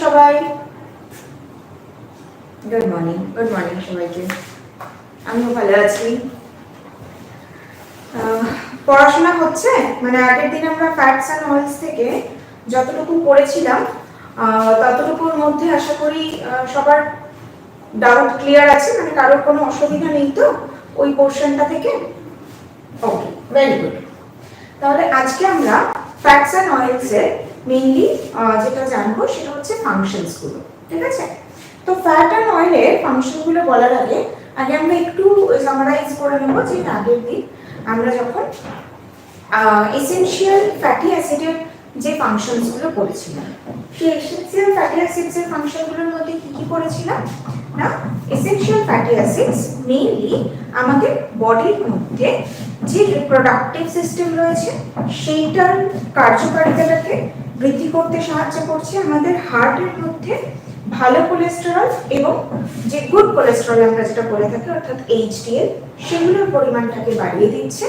সবাই, good morning সবাইকে। আমিও ভালো আছি। পড়াশোনা হচ্ছে, মানে আগের দিন আমরা ফ্যাটস অ্যান্ড অয়েলস থেকে যতটুকু পড়েছিলাম ততটুকুর মধ্যে আশা করি সবার ডাউট ক্লিয়ার আছে, মানে কারোর কোনো অসুবিধা নেই তো ওই পোর্শনটা থেকে? ওকে, ভেরি গুড। তাহলে আজকে আমরা ফ্যাটস অ্যান্ড অয়েলস এর মেইনলি যেটা জানবো সেটা হচ্ছে ফাংশনস গুলো, ঠিক আছে? তো ফ্যাট অ্যান্ড অয়েলের ফাংশন গুলো বলার আগে আমরা একটু সামারাইজ করে নেব যে আগের দিন আমরা যখন এসেনশিয়াল ফ্যাটি অ্যাসিডের যে ফাংশনস গুলো পড়েছিলাম, সেই এসেনশিয়াল ফ্যাটি অ্যাসিডস এর ফাংশন গুলোর মধ্যে কি কি পড়েছিলাম না? এসেনশিয়াল ফ্যাটি অ্যাসিডস মেইনলি আমাদের বডির মধ্যে যে রিপ্রোডাক্টিভ সিস্টেম রয়েছে সেইটার কার্যকারিতাটাকে বৃদ্ধি করতে সাহায্য করছে, আমাদের হার্টের মধ্যে ভালো কোলেস্টেরল এবং যে গুড কোলেস্টেরল আমরা যেটা বলে থাকি অর্থাৎ এইচডিএল সেগুলোর পরিমাণটাকে বাড়িয়ে দিচ্ছে,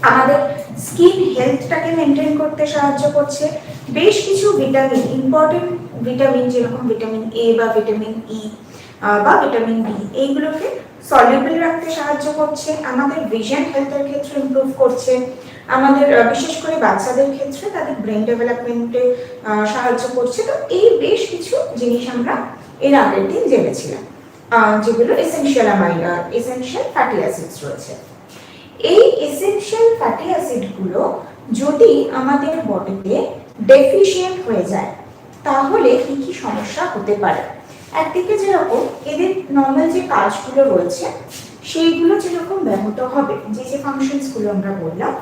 আমাদের স্কিন হেলথটাকে মেনটেন করতে সাহায্য করছে, বেশ কিছু ভিটামিন, ইম্পর্টেন্ট ভিটামিন যেরকম ভিটামিন এ বা ভিটামিন ই বা ভিটামিন ডি এইগুলোকে সলিউবল রাখতে সাহায্য করছে, আমাদের ভিশন হেলথের ক্ষেত্রে ইমপ্রুভ করছে, আমাদের বিশেষ করে বাচ্চাদের ক্ষেত্রে তাদের ব্রেন ডেভেলপমেন্টে সাহায্য করছে। তো এই বেশ কিছু জিনিস আমরা এর আগের দিন জেনেছিলাম, যেগুলো এসেনশিয়াল ফ্যাটি অ্যাসিডস রয়েছে। এই এসেনশিয়াল ফ্যাটি অ্যাসিডগুলো যদি আমাদের বডিতে ডেফিশিয়েন্ট হয়ে যায় তাহলে কি কি সমস্যা হতে পারে? একদিকে যেরকম এদের নর্মাল যে কাজগুলো রয়েছে সেইগুলো যেরকম ব্যাহত হবে, যে ফাংশনসগুলো আমরা বললাম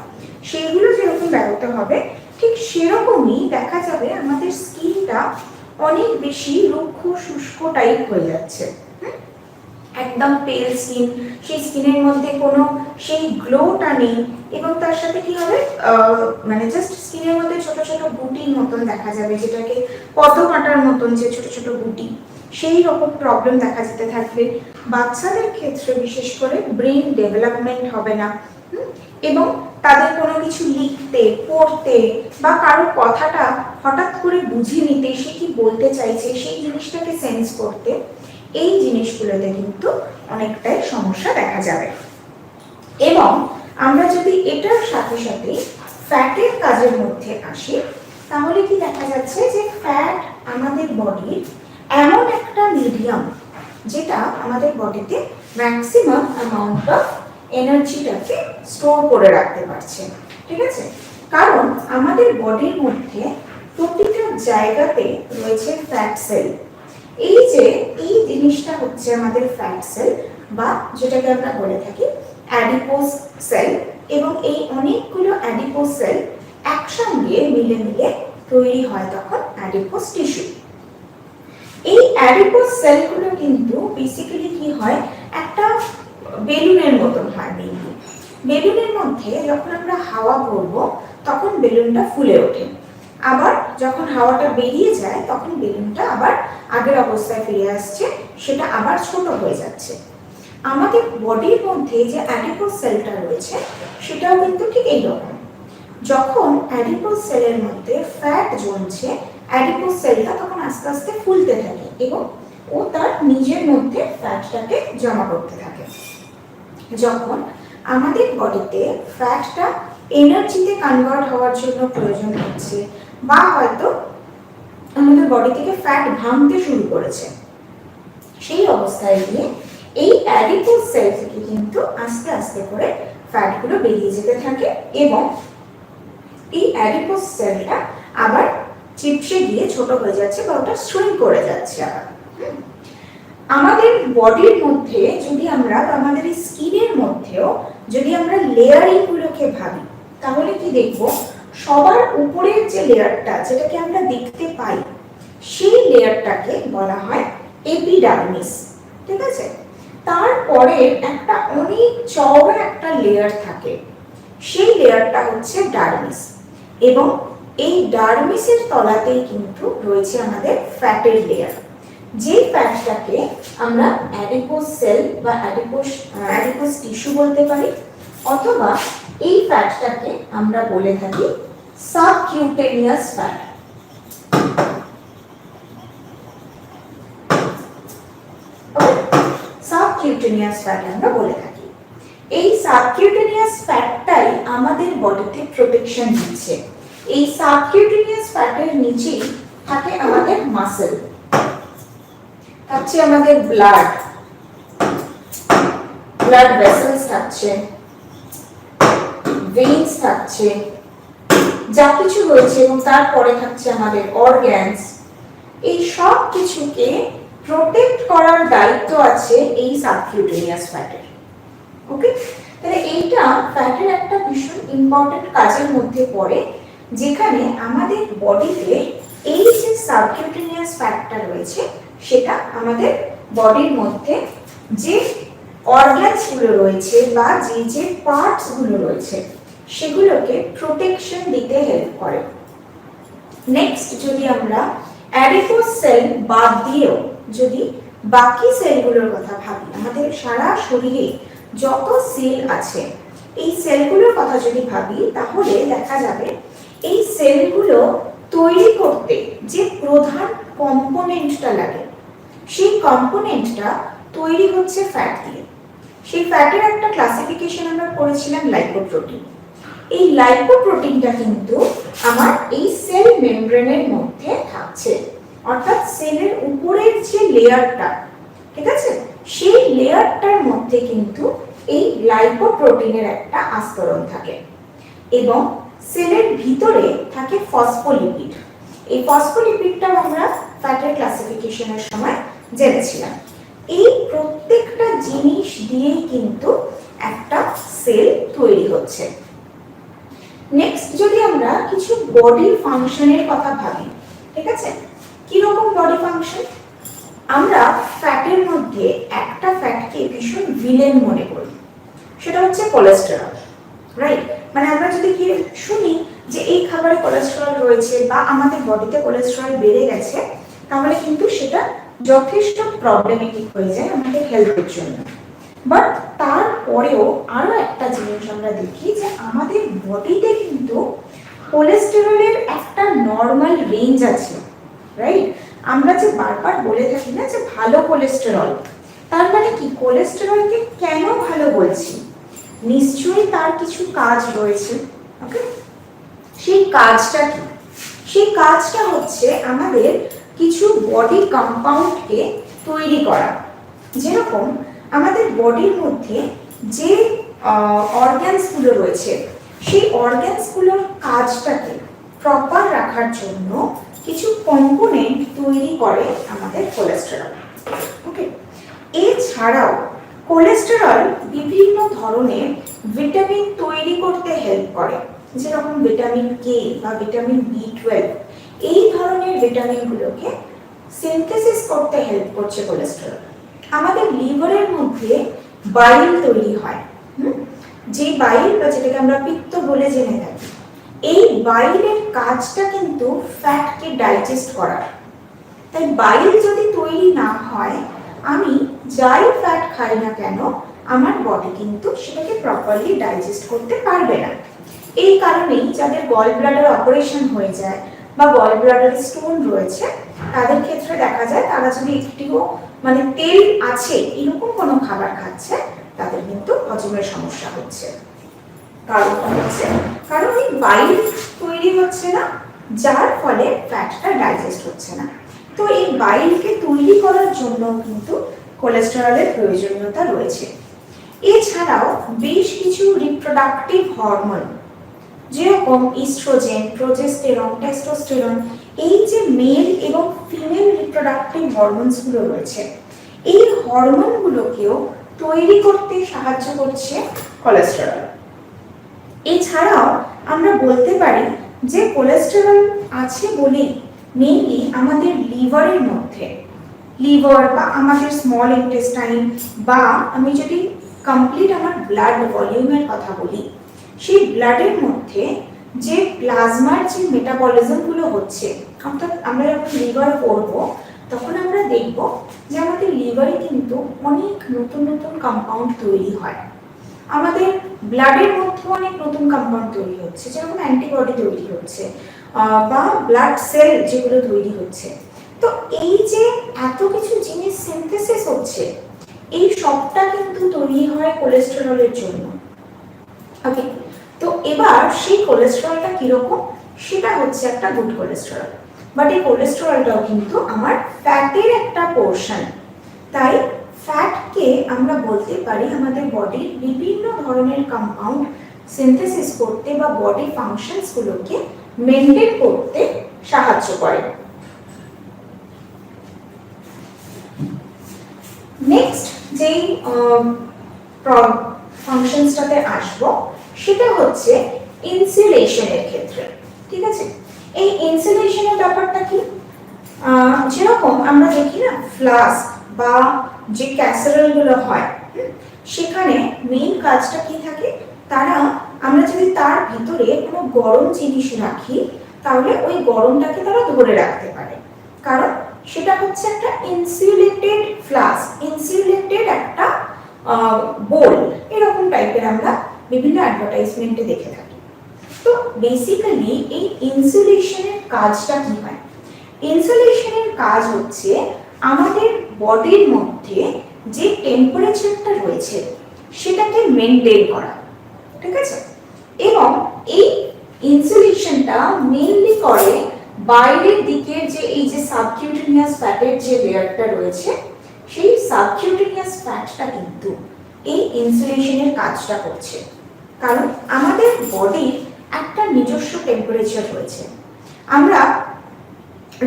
সেইগুলো যেরকম ব্যাহত হবে, ঠিক সেরকমই দেখা যাবে আমাদের স্কিনটা অনেক বেশি রুক্ষ শুষ্ক টাইপ হয়ে যাচ্ছে, একদম পেল স্কিন, সেই স্কিনের মধ্যে কোনো সেই গ্লোটা নেই, এবং তার সাথে কি হবে মানে জাস্ট স্কিনের মধ্যে ছোট ছোট গুটির মতন দেখা যাবে, যেটাকে পদ্ম কাঁটার মতন যে ছোট ছোট গুটি, সেই রকম প্রবলেম দেখা যেতে থাকবে। বাচ্চাদের ক্ষেত্রে বিশেষ করে ব্রেন ডেভেলপমেন্ট হবে না, এবং তাদের কোনো কিছু লিখতে পড়তে বা কারো কথাটা হঠাৎ করে বুঝে নিতে, সে কি বলতে চাইছে সেই জিনিসটাকে সেন্স করতে, এই জিনিসগুলোতে কিন্তু অনেকটাই সমস্যা দেখা যাবে। এবং আমরা যদি এটার সাথে সাথে ফ্যাটের কাজের মধ্যে আসি তাহলে কি দেখা যাচ্ছে যে ফ্যাট আমাদের বডির এমন একটা মিডিয়াম যেটা আমাদের বডিতে ম্যাক্সিমাম অ্যামাউন্ট অফ এনার্জিটাকে স্টোর করে রাখতে পারছে, ঠিক আছে? কারণ আমাদের বডির মধ্যে প্রতিটা জায়গাতে রয়েছে ফ্যাট সেল। এই যে এই জিনিসটা হচ্ছে আমাদের ফ্যাট সেল বা যেটাকে আমরা বলে থাকি অ্যাডিপোজ সেল, এবং এই অনেকগুলো অ্যাডিপোজ সেল একসঙ্গে মিলে মিলে তৈরি হয় তখন অ্যাডিপোজ টিস্যু। এই অ্যাডিপোজ সেলগুলো কিন্তু বেসিক্যালি কি হয়, একটা বেলুনের মতন হয়। বেলুনের মধ্যে যখন আমরা হাওয়া ভরব তখন বেলুনটা ফুলে ওঠে, আবার যখন হাওয়াটা বেরিয়ে যায় তখন বেলুনটা আবার আগের অবস্থায় ফিরে আসছে, সেটা আবার ছোট হয়ে যাচ্ছে। আমাদের বডির মধ্যে যে অ্যাডিপোজ সেলটা রয়েছে সেটাও কিন্তু ঠিক এই রকম। যখন অ্যাডিপোজ সেলের মধ্যে ফ্যাট জমছে, অ্যাডিপোজ সেলটা তখন আস্তে আস্তে ফুলতে থাকে এবং ও তার নিজের মধ্যে ফ্যাটটাকে জমা করতে থাকে। যখন আমাদের বডিতে ফ্যাটটা এনার্জিতে কনভার্ট হওয়ার জন্য প্রয়োজন হচ্ছে, বা হয়তো আমাদের বডি থেকে ফ্যাট ভাঙতে শুরু করেছে, সেই অবস্থায় গিয়ে এই অ্যাডিপোজ সেল থেকে কিন্তু আস্তে আস্তে করে ফ্যাটগুলো বেরিয়ে যেতে থাকে, এবং এই অ্যাডিপোজ সেলটা আবার চিপসে গিয়ে ছোট হয়ে যাচ্ছে বা ওটা শ্রিঙ্ক করে যাচ্ছে। আবার আমাদের বডির মধ্যে যদি আমরা আমাদের এই স্কিনের মধ্যেও যদি আমরা লেয়ারিং গুলোকে ভাবি তাহলে কি দেখব, সবার উপরের যে লেয়ারটা যেটাকে আমরা দেখতে পাই সেই লেয়ারটাকে বলা হয় এপিডার্মিস, ঠিক আছে? তারপরে একটা অনেক চওড়া একটা লেয়ার থাকে, সেই লেয়ারটা হচ্ছে ডার্মিস, এবং এই ডার্মিসের তলাতেই কিন্তু রয়েছে আমাদের ফ্যাটের লেয়ার, যে ফ্যাটটাকে আমরা অ্যাডিপোজ সেল বা অ্যাডিপোজ টিস্যু বলতে পারি, অথবা এই ফ্যাটটাকে আমরা বলে থাকি সাবকিউটেনিয়াস ফ্যাট। সাবকিউটেনিয়াস ফ্যাট আমরা বলে থাকি। এই সাবকিউটেনিয়াস ফ্যাটটাই আমাদের বডিতে প্রোটেকশন দিচ্ছে। এই সাবকিউটেনিয়াস ফ্যাটের নিচেই থাকে আমাদের মাসল, থাকছে আমাদের ব্লাড ভেসেলস থাকছে, ভেইনস থাকছে, যা কিছু রয়েছে, এবং তারপরে থাকছে আমাদের অর্গানস। এই সব কিছুকে প্রোটেক্ট করার দায়িত্ব আছে এই সাবকিউটেনিয়াস ফ্যাটের। ওকে, তাহলে এইটা ফ্যাটের একটা ভীষণ ইম্পর্টেন্ট কাজের মধ্যে পড়ে, যেখানে আমাদের বডিতে এই যে সাবকিউটেনিয়াস ফ্যাটটা রয়েছে সেটা আমাদের বডির মধ্যে যে অর্গানস গুলো রয়েছে বা যে যে পার্টস গুলো রয়েছে সেগুলোকে প্রোটেকশন দিতে হেল্প করে। নেক্সট, যদি আমরা অ্যাডিপোজ সেল বাদ দিয়েও যদি বাকি সেলগুলোর কথা ভাবি, আমাদের সারা শরীরে যত সেল আছে এই সেলগুলোর কথা যদি ভাবি, তাহলে দেখা যাবে এই সেলগুলো তৈরি করতে যে প্রধান কম্পোনেন্টটা লাগে সেই কম্পোনেন্টটা তৈরি হচ্ছে ফ্যাট দিয়ে। সেই ফ্যাটের একটা ক্লাসিফিকেশন আমরা করেছিলাম লাইপোপ্রোটিন। এই লাইপোপ্রোটিনটা কিন্তু আমার এই সেল মেমব্রেনের মধ্যে থাকছে, অর্থাৎ সেলের উপরের যে লেয়ারটা, ঠিক আছে, সেই লেয়ারটার মধ্যে কিন্তু এই লাইপোপ্রোটিনের একটা আস্তরণ থাকে, এবং সেলের ভিতরে থাকে ফসফোলিপিড। এই ফসফোলিপিডটাও আমরা ফ্যাটের ক্লাসিফিকেশনের সময় জেনেছিলাম। এই প্রত্যেকটা জিনিস দিয়েই কিন্তু একটা সেল তৈরি হচ্ছে। নেক্সট, যদি আমরা কিছু বডি ফাংশনের কথা ভাবি, ঠিক আছে, কি রকম বডি ফাংশন? আমরা ফ্যাটের মধ্যে একটা ফ্যাটকে ভীষণ ভিলেন মনে করি, সেটা হচ্ছে কোলেস্টেরল, রাইট? মানে আমরা যদি কি শুনি যে এই খাবারে কোলেস্টেরল রয়েছে বা আমাদের বডিতে কোলেস্টেরল বেড়ে গেছে, তাহলে কিন্তু সেটা যথেষ্ট প্রবলেমেটিক হয়ে যায় আমাদের হেলথের জন্য। বাট তারপরেও আরো একটা জিনিস আমরা দেখি যে আমাদের বডিতে কিন্তু কোলেস্টেরলের একটা নর্মাল রেঞ্জ আছে, রাইট? আমরা যে বারবার বলে থাকি না যে ভালো কোলেস্টেরল, তার মানে কি কোলেস্টেরলকে কেন ভালো বলছি? নিশ্চয়ই তার কিছু কাজ রয়েছে। ওকে, সেই কাজটা কি? সেই কাজটা হচ্ছে আমাদের কিছু বডি কম্পাউন্ডকে তৈরি করা। যেরকম আমাদের বডির মধ্যে যে অর্গানসগুলো রয়েছে সেই অর্গানসগুলোর কাজটাকে প্রপার রাখার জন্য কিছু কম্পোনেন্ট তৈরি করে আমাদের কোলেস্টেরল। ওকে, এছাড়াও কোলেস্টেরল বিভিন্ন ধরনের ভিটামিন তৈরি করতে হেল্প করে, যেরকম ভিটামিন কে বা ভিটামিন বি12। এই ধরনের ভিটামিনগুলোকে সিনথেসিস করতে হেল্প করছে কোলেস্টেরল। আমাদের লিভারের মধ্যে বাইল তৈরি হয়, যে বাইল বা যেটাকে আমরা পিত্ত বলে জেনে থাকি, এই বাইলের কাজটা কিন্তু ফ্যাটকে ডাইজেস্ট করার। তাই বাইল যদি তৈরি না হয়, আমি যাই ফ্যাট খাই না কেন আমার বডি কিন্তু সেটাকে প্রপারলি ডাইজেস্ট করতে পারবে না। এই কারণেই যাদের গল ব্লাডার অপারেশন হয়ে যায় বা গল ব্লাডারে স্টোন রয়েছে, তাদের ক্ষেত্রে দেখা যায় তারা যদি একটুও মানে তেল আছে এরকম কোনো খাবার খাচ্ছে, তাদের কিন্তু হজমের সমস্যা হচ্ছে। কারণ এই বাইল তৈরি হচ্ছে না, যার ফলে ফ্যাটটা ডাইজেস্ট হচ্ছে না। তো এই বাইলকে তৈরি করার জন্য কিন্তু কোলেস্টেরলের প্রয়োজনীয়তা রয়েছে। এছাড়াও বেশ কিছু রিপ্রোডাক্টিভ হরমোন, যেরকম ইস্ট্রোজেন, প্রোজেস্টেরন, টেস্টোস্টেরন, এই যে মেল এবং ফিমেল রিপ্রোডাক্টিভ হরমোনসগুলো রয়েছে, এই হরমোনগুলোকেও তৈরি করতে সাহায্য করছে কোলেস্টেরল। এছাড়াও আমরা বলতে পারি যে কোলেস্টেরল আছে বলেই মেইনলি আমাদের লিভারের মধ্যে, লিভার বা আমাদের স্মল ইন্টেস্টাইন, বা আমি যদি কমপ্লিট আমার ব্লাড ভলিউমের কথা বলি, সেই ব্লাডের মধ্যে যে প্লাজমার যে মেটাবলিজমগুলো হচ্ছে, অর্থাৎ আমরা যখন লিভার করব তখন আমরা দেখব যে আমাদের লিভারে কিন্তু অনেক নতুন নতুন কম্পাউন্ড তৈরি হয়। আমাদের ব্লাডের মধ্যে অনেক নতুন কম্পাউন্ড তৈরি হচ্ছে, যেরকম অ্যান্টিবডি তৈরি হচ্ছে বা ব্লাড সেল যেগুলো তৈরি হচ্ছে। তো এই যে এত কিছু জিনিস সিনথেসিস হচ্ছে, এই সবটা কিন্তু তৈরি হয় কোলেস্টেরলের জন্য। ওকে, তো এবার সেই কোলেস্টেরলটা কিরকম, সেটা হচ্ছে একটা গুড কোলেস্টেরল, বাট এই কোলেস্টেরলটাও কিন্তু আমার ফ্যাটের একটা পোর্শন। তাই ফ্যাটকে আমরা বলতে পারি আমাদের বডির বিভিন্ন ধরনের কম্পাউন্ড সিনথেসিস করতে বা বডি ফাংশনস গুলোকে মেনটেন করতে সাহায্য করে। নেক্সট যেই ফাংশনসটাতে আসবো সেটা হচ্ছে ইনসুলেশনের ক্ষেত্রে। ঠিক আছে, এই ইনসুলেশনের ব্যাপারটা কি, যেরকম আমরা দেখি না ফ্লাস্ক বা যে ক্যাসারোল গুলো হয়, সেখানে মেইন কাজটা কি থাকে, তারা আমরা যদি তার ভিতরে কোনো গরম জিনিস রাখি তাহলে ওই গরমটাকে তারা ধরে রাখতে পারে, কারণ সেটা হচ্ছে একটা ইনসুলেটেড ফ্লাস্ক, ইনসুলেটেড একটা বোল, এরকম টাইপের আমরা বিভিন্ন অ্যাডভার্টাইজমেন্টে দেখে থাকি। তো বেসিক্যালি এই ইনসুলেশনের কাজটা কি হয়, ইনসুলেশনের কাজ হচ্ছে আমাদের বডির মধ্যে যে টেম্পারেচারটা রয়েছে সেটাকে মেনটেন করা। ঠিক আছে, এবং এই ইনসুলেশনটা মেইনলি করে বাইরের দিকের যে এই যে সাবকিউটেনিয়াস ফ্যাটের যে লেয়ারটা রয়েছে, সেই সাবকিউটেনিয়াস ফ্যাটটা কিন্তু এই ইনসুলেশনের কাজটা করছে। কারণ আমাদের বডির একটা নিজস্ব টেম্পারেচার রয়েছে। আমরা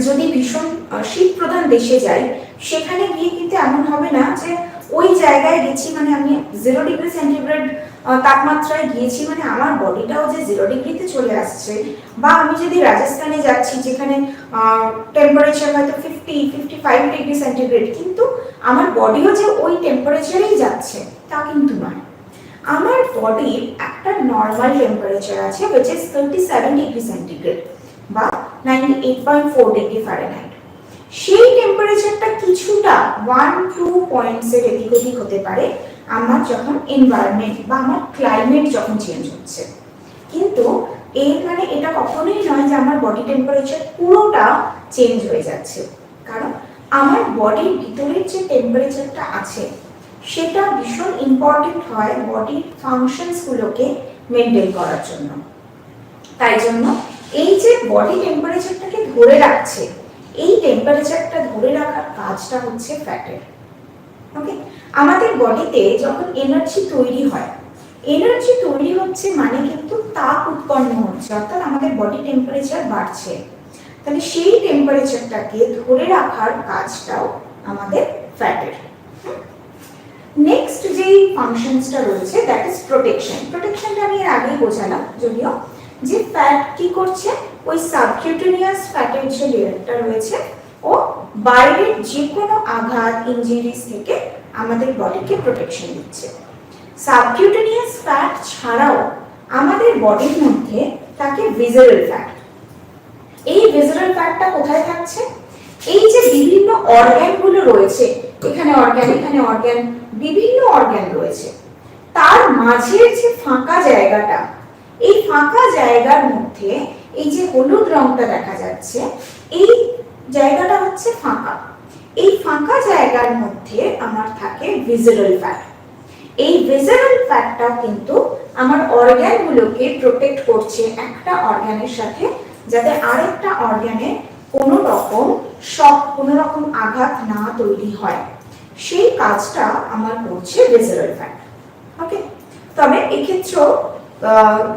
যদি ভীষণ শীত প্রধান দেশে যাই, সেখানে গিয়ে কিন্তু এমন হবে না যে ওই জায়গায় গেছি মানে আমি 0 ডিগ্রি সেন্টিগ্রেড তাপমাত্রায় গিয়েছি মানে আমার বডিটাও যে 0 ডিগ্রিতে চলে আসছে, বা আমি যদি রাজস্থানে যাচ্ছি যেখানে টেম্পারেচার হয়তো 50-55 ডিগ্রি সেন্টিগ্রেড, কিন্তু আমার বডিও যে ওই টেম্পারেচারেই যাচ্ছে তা কিন্তু নয়। আমার বডির একটা নর্মাল টেম্পারেচার আছে which is 37 ডিগ্রি সেন্টিগ্রেড বা 98.4 ডিগ্রি ফারেনহাইট। সেই টেম্পারেচারটা কিছুটা 1-2 পয়েন্টসের এদিক ওদিক হতে পারে আমার যখন এনভায়রনমেন্ট বা আমার ক্লাইমেট যখন চেঞ্জ হচ্ছে, কিন্তু এর মানে এটা কখনোই নয় যে আমার বডি টেম্পারেচার পুরোটা চেঞ্জ হয়ে যাচ্ছে, কারণ আমার বডির ভিতরের যে টেম্পারেচারটা আছে সেটা ভীষণ ইম্পর্টেন্ট হয় বডির ফাংশনস গুলোকে মেনটেন করার জন্য। তাই জন্য এই যে বডি টেম্পারেচারটাকে ধরে রাখছে, এই টেম্পারেচারটা ধরে রাখার কাজটা হচ্ছে ফ্যাটের। ওকে, আমাদের বডিতে যখন এনার্জি তৈরি হয়, এনার্জি তৈরি হচ্ছে মানে কিন্তু তাপ উৎপন্ন হচ্ছে, অর্থাৎ আমাদের বডি টেম্পারেচার বাড়ছে, তাহলে সেই টেম্পারেচারটাকে ধরে রাখার কাজটাও আমাদের ফ্যাটের। নেক্সট যেই ফাংশনসটা রয়েছে দ্যাট ইজ প্রোটেকশন। প্রোটেকশনটা আমি এর আগেই বোঝালাম, যদিও যে ফ্যাট কি করছে, ওই সাবকিউটেনিয়াস ফ্যাটের যে লেয়ারটা রয়েছে ও বাইরের যে কোনো আঘাত ইনজুরিজ থেকে আমাদের বডিকে প্রোটেকশন দিচ্ছে। সাবকিউটেনিয়াস ফ্যাট ছাড়াও আমাদের বডির মধ্যে থাকে ভিসারাল ফ্যাট। এই ভিসারাল ফ্যাটটা কোথায় থাকছে, এই যে বিভিন্ন অর্গ্যানগুলো রয়েছে, এখানে অর্গ্যান এখানে অর্গ্যান, বিভিন্ন অর্গ্যান রয়েছে, তার মাঝের যে ফাঁকা জায়গাটা, এই ফাঁকা জায়গার মধ্যে এই যে হলুদ রংটা দেখা যাচ্ছে, এই জায়গাটা হচ্ছে ফাঁকা। এই ফাঁকা জায়গার মধ্যে আমার থাকে ভিসারাল ফ্যাট। এই ভিসারাল ফ্যাটটাও কিন্তু আমার অর্গ্যানগুলোকে প্রোটেক্ট করছে একটা অর্গ্যানের সাথে, যাতে আরেকটা অর্গ্যানে কোনো রকম শক, কোনো রকম আঘাত না তৈরি হয়, সেই কাজটা আমার করছে ভিসারাল ফ্যাট। ওকে, তবে এক্ষেত্রেও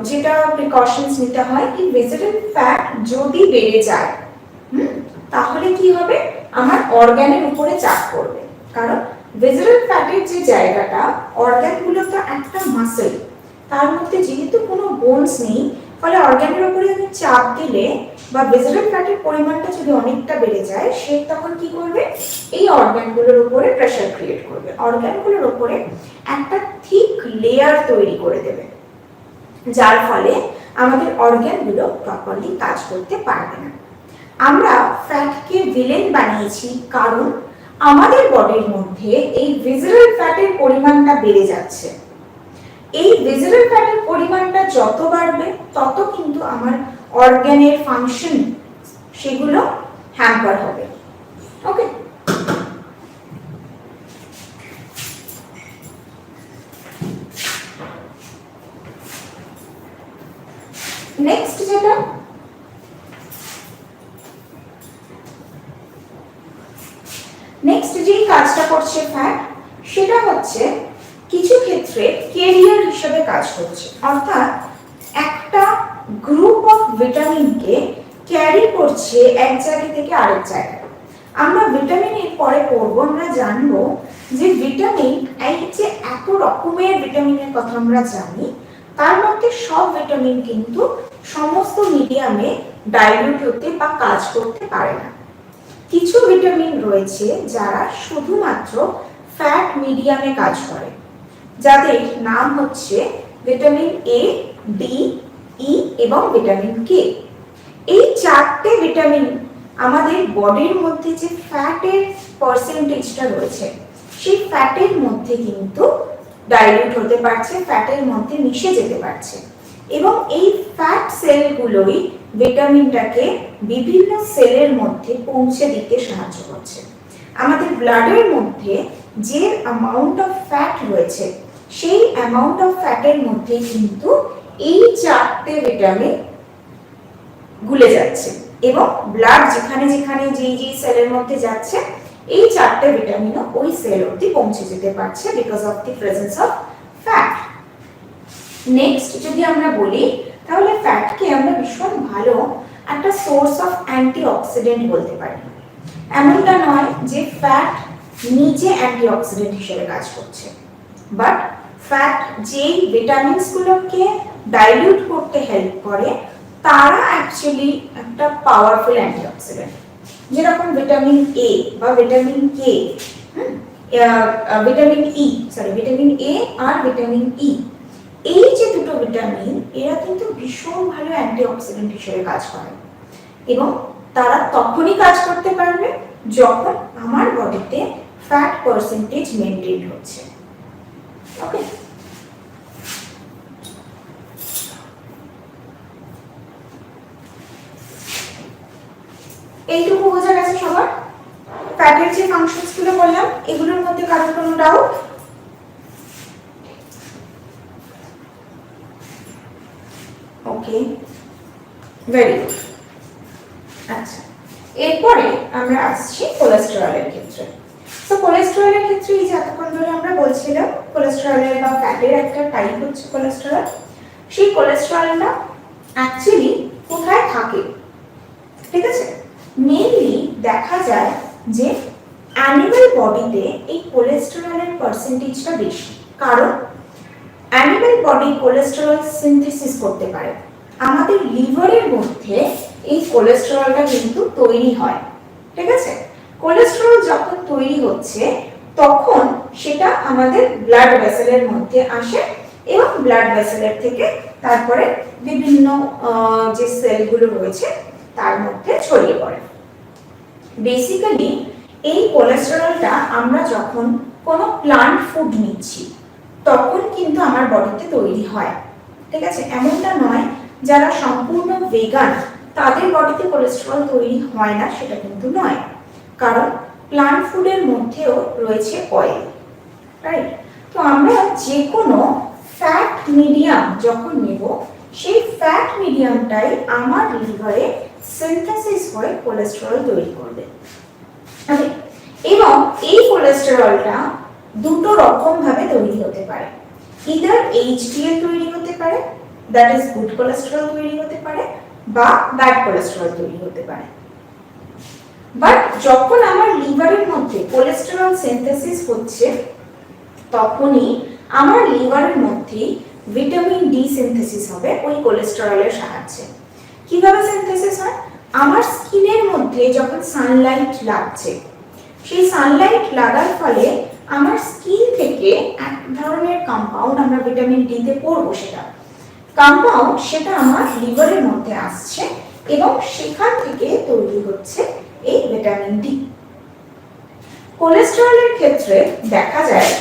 যেটা প্রিকশনস নিতে হয়, এই ভিসারাল ফ্যাট যদি বেড়ে যায় তাহলে কি হবে, আমার অর্গ্যানের উপরে চাপ পড়বে, কারণ ভিসারাল ফ্যাটের যে জায়গাটা, অর্গ্যানগুলো তো একটা মাসল, তার মধ্যে যেহেতু কোনো বোনস নেই, ফলে অর্গ্যানের উপরে আমি চাপ দিলে বা ভিসারাল ফ্যাটের পরিমাণটা যদি অনেকটা বেড়ে যায়, সে তখন কি করবে, এই অর্গ্যানগুলোর উপরে প্রেসার ক্রিয়েট করবে, অর্গ্যানগুলোর উপরে একটা থিক লেয়ার তৈরি করে দেবে, যার ফলে আমাদের অর্গ্যানগুলো প্রপারলি কাজ করতে পারবে না। আমরা ফ্যাটকে ভিলেন বানিয়েছি কারণ আমাদের বডির মধ্যে এই ভিসারাল ফ্যাটের পরিমাণটা বেড়ে যাচ্ছে। এই ভিসারাল ফ্যাটের পরিমাণটা যত বাড়বে তত কিন্তু আমার অর্গ্যানের ফাংশন সেগুলো হ্যাম্পার হবে। ওকে, নেক্সট যেটা যেই কাজটা করছে ফ্যাট, সেটা হচ্ছে কিছু ক্ষেত্রে ক্যারিয়ার হিসেবে কাজ করছে, অর্থাৎ একটা গ্রুপ অফ ভিটামিনকে ক্যারি করছে এক জায়গা থেকে আরেক জায়গায়। আমরা ভিটামিনের পরে পড়বো, আমরা জানবো যে ভিটামিন, এই যে এত রকমের ভিটামিনের কথা আমরা জানি, তার মধ্যে সব ভিটামিন কিন্তু সমস্ত মিডিয়ামে ডাইলিউট হতে বা কাজ করতে পারে না। কিছু ভিটামিন রয়েছে যারা শুধুমাত্র ফ্যাট মিডিয়ামে কাজ করে, যাদের নাম হচ্ছে ভিটামিন এ, ডি, ই এবং ভিটামিন কে। এই চারটে ভিটামিন আমাদের বডির মধ্যে যে ফ্যাটের পার্সেন্টেজটা রয়েছে, সেই ফ্যাটের মধ্যে কিন্তু ডাইলিউট হতে পারছে, ফ্যাটের মধ্যে মিশে যেতে পারছে, এবং এই ফ্যাট সেলগুলোই ভিটামিনটাকে বিভিন্ন সেলের মধ্যে পৌঁছে দিতে সাহায্য করছে। আমাদের ব্লাডের মধ্যে যে অ্যামাউন্ট অফ ফ্যাট রয়েছে, সেই অ্যামাউন্ট অফ ফ্যাটের মধ্যে কিন্তু এই চারটে ভিটামিন গুলে যাচ্ছে, এবং ব্লাড যেখানে যেখানে যেই সেলের মধ্যে যাচ্ছে, এই চারটে ভিটামিনও ওই সেল অবধি পৌঁছে যেতে পারছে because of the presence of fat. Next যদি আমরা বলি, তাহলে ফ্যাটকে আমরা ভীষণ ভালো একটা সোর্স অফ অ্যান্টিঅক্সিডেন্ট বলতে পারি। এমনটা নয় যে ফ্যাট নিজে অ্যান্টিঅক্সিডেন্ট হিসেবে কাজ করছে, বাট ফ্যাট যেই ভিটামিনসগুলোকে ডাইলিউট করতে হেল্প করে, তারা অ্যাকচুয়ালি একটা পাওয়ারফুল অ্যান্টিঅক্সিডেন্ট। যেরকম ভিটামিন এ বা ভিটামিন কে, ভিটামিন এ আর ভিটামিন ই, এই যে দুটো ভিটামিন, এরা কিন্তু ভীষণ ভালো অ্যান্টিঅক্সিডেন্ট হিসেবে কাজ করে, এবং তারা তখনই কাজ করতে পারবে যখন আমার বডিতে ফ্যাট পার্সেন্টেজ মেইনটেইন হচ্ছে। ওকে, এইটুকু বোঝা গেছে সবার? ফ্যাটের যে ফাংশনস গুলো বললাম, এগুলোর মধ্যে কারোর কোনো ডাউট? ওকে, ভেরি গুড। আচ্ছা, এরপরে আমরা আসছি কোলেস্টেরলের ক্ষেত্রে। তো কোলেস্টেরলের ক্ষেত্রে এই যে এতক্ষণ ধরে আমরা বলছিলাম, কোলেস্টেরলের বা ফ্যাটের একটা টাইপ হচ্ছে কোলেস্টেরল। সেই কোলেস্টেরলটা অ্যাকচুয়ালি কোথায় থাকে, ঠিক আছে? মেইনলি দেখা যায় যে অ্যানিমাল বডিতে এই কোলেস্টেরলের পার্সেন্টেজটা বেশি, কারণ অ্যানিমাল বডি কোলেস্টেরল সিনথেসিস করতে পারে। আমাদের লিভারের মধ্যে এই কোলেস্টেরলটা কিন্তু তৈরি হয়, ঠিক আছে? কোলেস্টেরল যখন তৈরি হচ্ছে, তখন সেটা আমাদের ব্লাড ভেসেলের মধ্যে আসে, এবং ব্লাড ভেসেলের থেকে তারপরে বিভিন্ন যে সেলগুলো রয়েছে তার মধ্যে ছড়িয়ে পড়ে। বেসিক্যালি এই কোলেস্টেরলটা আমরা যখন কোনো প্লান্ট ফুড নিচ্ছি, তখন কিন্তু আমার বডিতে তৈরি হয়, ঠিক আছে? এমনটা নয় যারা সম্পূর্ণ ভেগান তাদের বডিতে কোলেস্টেরল তৈরি হয় না, সেটা কিন্তু নয়, কারণ প্লান্ট ফুডের মধ্যেও রয়েছে অয়েল, রাইট? তো আমরা যে কোনো ফ্যাট মিডিয়াম যখন নেব, সেই ফ্যাট মিডিয়ামটাই আমার লিভারে সিনথেসিস হয়ে কোলেস্টেরল তৈরি করবে। এবং এই কোলেস্টেরলটা দুটো রকম ভাবে তৈরি হতে পারে। ইদার এইচডিএল তৈরি হতে পারে, দ্যাট ইজ গুড কোলেস্টেরল তৈরি হতে পারে, বা ব্যাড কোলেস্টেরল তৈরি হতে পারে। বাট যখন আমার লিভারের মধ্যে কোলেস্টেরল সিনথেসিস হচ্ছে, তখনই আমার লিভারের মধ্যে ভিটামিন ডি সিনথেসিস হবে ওই কোলেস্টেরলের সাহায্যে। কিভাবে সিনথেসিস হয়? আমার স্কিনের মধ্যে যখন সানলাইট লাগছে, সেই সানলাইট লাগার ফলে আমার স্কিন থেকে এক ধরনের কম্পাউন্ড, আমরা ভিটামিন ডি তে পড়বো, সেটা আমার লিভারের মধ্যে আসছে, এবং সেখান থেকে তৈরি হচ্ছে এই ভিটামিন ডি। কোলেস্টেরলের ক্ষেত্রে দেখা যায়